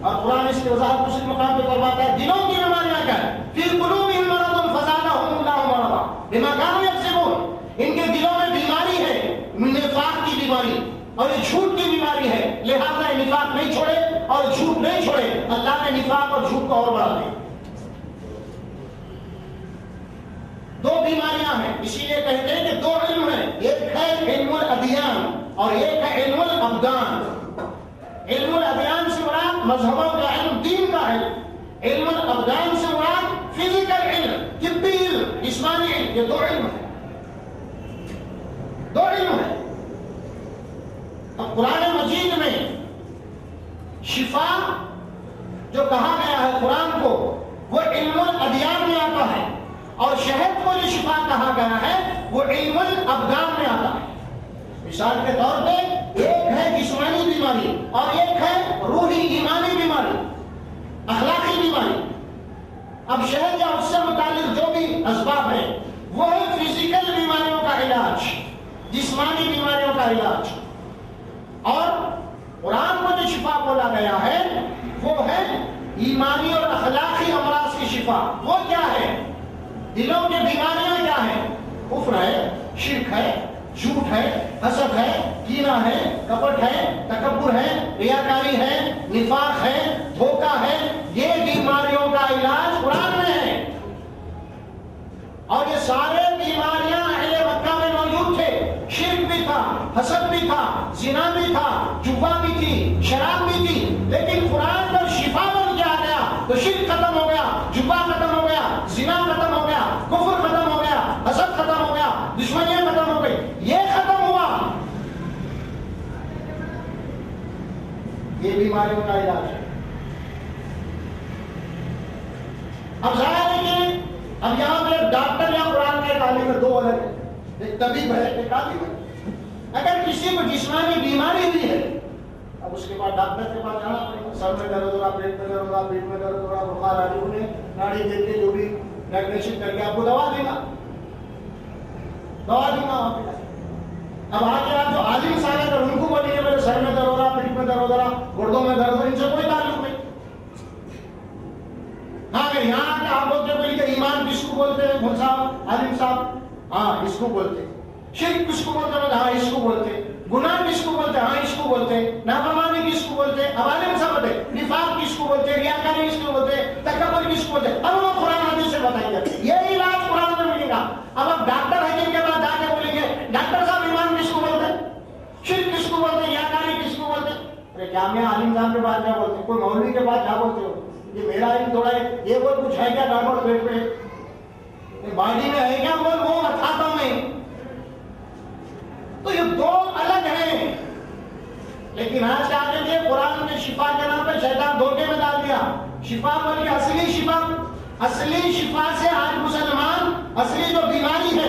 اور قرآن اس کی وضاحت دوسرے مقام پہ فرماتا ہے دلوں کی بیماریاں کیا ہے، فی قلوبہم مرض فزادہم اللہ مرضا بما کانوا یکسبون، ان کے دلوں میں بیماری ہے، نفاق کی بیماری اور یہ جھوٹ کی بیماری ہے، لہذا یہ نفاق نہیں چھوڑے اور جھوٹ نہیں چھوڑے، اللہ نے نفاق اور جھوٹ کو اور بڑھا دیا۔ دو بیماریاں ہیں، اسی لیے کہتے ہیں کہ دو علم ہیں، ایک ہے علم الادیان اور ایک ہے علم الابدان۔ مراد مذہبوں کا علم، دین کا علم. علم الابدان سے مراد فزیکل علم، طبی علم، جسمانی علم. یہ دو علم ہے، دو علم ہے. اب قرآن مجید میں شفا جو کہا گیا ہے قرآن کو، وہ علم الادیان میں آتا ہے، اور شہد کو جو شفا کہا گیا ہے وہ علم الابدان میں آتا ہے. مثال کے طور پہ ایک ہے جسمانی بیماری اور ایک ہے روحی ایمانی بیماری، اخلاقی بیماری. اب شہد یا اس سے متعلق جو بھی اسباب ہیں وہ ہے فزیکل بیماریوں کا علاج، جسمانی بیماریوں کا علاج. اور قرآن کو جو شفا بولا گیا ہے وہ ہے ایمانی اور اخلاقی امراض کی شفا. وہ کیا ہے؟ دلوں کی بیماریاں کیا ہیں؟ کفر ہے، شرک ہے، جھوٹ ہے، حسد ہے، کینہ ہے، کپٹ ہے، تکبر ہے، ریاکاری ہے، نفاق ہے، دھوکہ ہے. یہ بیماریوں کا علاج قرآن میں ہے. اور یہ سارے بیماریاں اہل مکہ میں موجود تھے. شرک بھی تھا، حسد بھی تھا، زنا بھی تھا، جوا بھی تھی، شراب بھی تھی. لیکن قرآن جب شفا بن کے آ گیا تو شرک ختم ہو گیا، جوا ختم ہو گیا، زنا ختم ہو گیا، کفر ختم ہو گیا، حسد ختم ہو گیا، دشمنیاں ختم ہو گئی. یہ ختم ہوا. یہ بیماریوں کا علاج ہے. اب ظاہر ہے کہ اب یہاں پہ ڈاکٹر یا قرآن کے تعلیم میں دو الگ ہیں. ایک طبیب ہے، ایک عالم ہے. اگر کسی کو جسمانی بیماری بھی ہے اب اس کے بعد ڈاکٹر کے پاس جانا پڑے گا. سر میں درد ہو رہا، پیٹ میں درد ہو رہا، پیٹ میں درد ہو رہا، بخار آ رہی، انہیں ناڑی دیکھ کے جو بھی ڈائگنوسس کر کے آپ کو دوا دے گا، دوا دوں گا وہاں پہ. اب آگے آپ جو عالم صاحب ہیں ان کو بولیں گے میرے سر میں درد ہو رہا، پیٹ میں درد ہو رہا، گردوں میں درد ہو رہا، ان سے کوئی تعلق نہیں. ہاں اگر یہاں کے آپ لوگ جو بولیں گے ایمان کس کو بولتے ہیں مول صاحب، عالم صاحب؟ ہاں اس کو بولتے ہیں. شرک کس کو بولتے ہیں؟ ہاں اس کو بولتے ہیں. گناہ کس کو بولتے ہیں؟ ہاں اس کو بولتے ہیں. نافرمانی کس کو بولتے ہیں؟ اب عالم صاحب بولتے. نفاق کس کو بولتے ہیں؟ ریاکاری کس کو بولتے ہیں؟ تکبر کس کو بولتے ہیں؟ اب وہ قرآن حدیث سے بتائیں گے. یہ علاج قرآن میں ملے گا. اب آپ ڈاکٹر حکیم کے پاس جا کے بولیں گے ڈاکٹر صاحب ایمان کس کو بولتے ہیں؟ شرک کس کو بولتے ہیں؟ ریاکاری کس کو بولتے ہیں؟ ارے کیا میں عالم صاحب کے پاس کیا بولتے ہیں؟ کوئی مولوی کے پاس کیا بولتے ہو؟ یہ میرا علم تھوڑا ہے. یہ کوئی کچھ ہے کیا گڑبڑ پیٹ میں باڈی میں ہے کیا؟ بول وہ بتاتا ہوں میں. تو یہ دو الگ ہیں. لیکن آج کیا کہتے ہیں قرآن نے شفا کے نام پہ شیطان دھوکے میں ڈال دیا. شفا بول کے اصلی شفا سے آج مسلمان اصلی جو بیماری ہے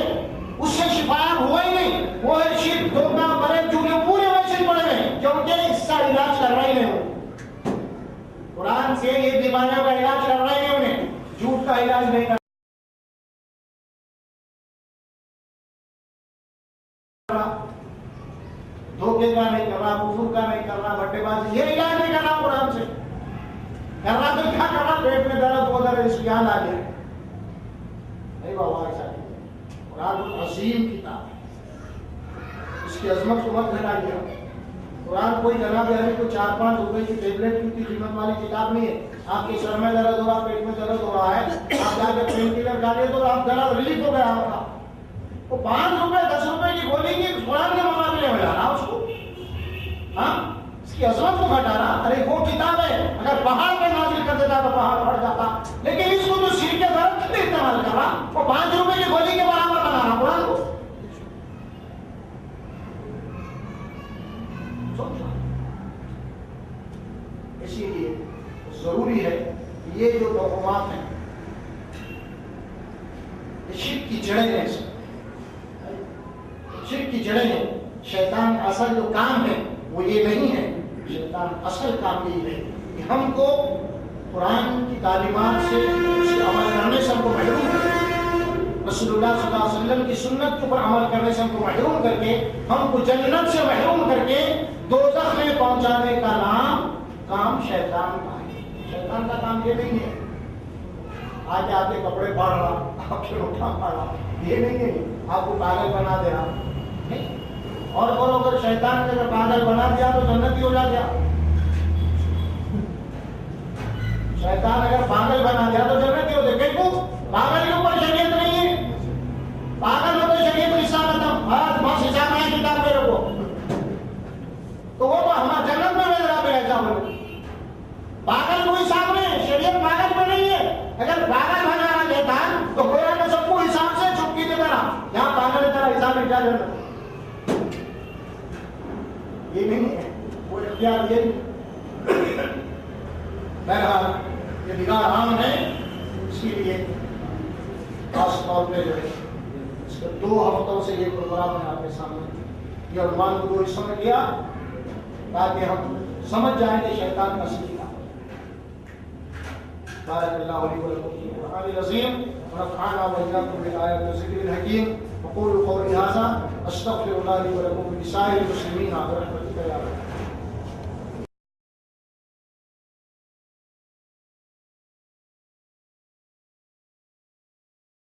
اس سے شفایاب ہوا ہی نہیں. وہ ہے شرک، دھوکہ، فریب، جھوٹ، پورے ویسے پڑے ہوئے کیونکہ اس کا علاج کر رہے ہیں. قرآن سے یہ بیماریوں کا علاج کر رہے ہیں، انہیں جھوٹ کا علاج نہیں کر رہا، دھوکے کا نہیں کر رہا، کفر کا نہیں کر رہا، بٹے بازی یہ علاج نہیں کر رہا. قرآن سے کر رہا تو کیا کر رہا؟ پیٹ میں درد ہو رہا ہے اس کو یاد آ گیا. نہیں بابا ایسا نہیں. قرآن عظیم کتاب ہے، اس کی عظمت کو مت گھٹائیے. قرآن کوئی جناب علی کو 4-5 روپے کی ٹیبلٹ کی قیمت والی کتاب نہیں ہے. آپ کے سر میں درد ہو رہا، پیٹ میں درد ہو رہا ہے، آپ جا کے پین کلر ڈالے تو آپ درد ریلیف ہو گیا آپ کا. وہ 5 روپے 10 روپے کی گولی کی قرآن کے مقابلے میں لا رہا اس کو. ہاں اس کی عظمت کو گھٹا رہا. ارے وہ کتاب ہے، اگر پہاڑ پہ نازل کر دیتا تو پہاڑ پھٹ جاتا. لیکن اس کو جو سر کے درد کے لیے استعمال کر رہا وہ 5 روپے کی گولی کے برابر بنا رہا قرآن کو. اسی لیے ضروری ہے کہ یہ جو توہمات ہیں یہ شرک کی جڑیں ہیں. شرک کی جڑیں ہیں. شیطان کا اصل جو کام ہے وہ یہ نہیں ہے. شیطان اصل کام یہ ہے کہ ہم کو قرآن کی تعلیمات سے اس کے عمل کرنے سے ہم کو محروم کر کے، رسول اللہ صلی اللہ علیہ وسلم کی سنت کے اوپر عمل کرنے سے ہم کو محروم کر کے، ہم کو جنت سے محروم کر کے دوزخ میں پہنچانے کا کام شیطان کا ہے. شیطان کا کام یہ نہیں ہے آج آپ کے کپڑے پھاڑ رہا، آپ کے روٹا پھاڑ رہا، یہ نہیں ہے آپ کو پاگل بنا دے رہا. اور بولو اگر شیطان نے اگر پاگل بنا دیا تو جنت ہی ہو جا گیا. شیطان اگر پاگل بنا دیا تو جنت ہی ہو جائے. کیوں؟ پاگل کے اوپر شریعت نہیں ہے. پاگل ہو تو شریعت حصہ ختم، بس حساب ہے کتاب میرے کو تو وہ تو ہمارا جنت میں میرا ایسا بولے. اگر پاگل بنانا لیتا تو قرآن نے سب کو حساب سے چھپکی دے کرا، یہاں پاگل طرح حساب لکھا جاتا یہ نہیں ہے، وہ اختیار یہ بہرحال یہ نگاہ عام ہے، اسی لیے خاص طور پہ جو ہے اس کے 2 ہفتوں سے یہ پروگرام ہے آپ کے سامنے، یہ عنوان کو 2 حصوں میں کیا تاکہ ہم سمجھ جائیں کہ شیطان کا سیکھا۔ بارک اللہ علی ولکم فی القرآن العظیم ونفعنا وإياكم بالآيات والذکر الحکیم، وقولوا قولی ھذا استغفر اللہ لی ولکم ولسائر المسلمین برحمتک یا رب۔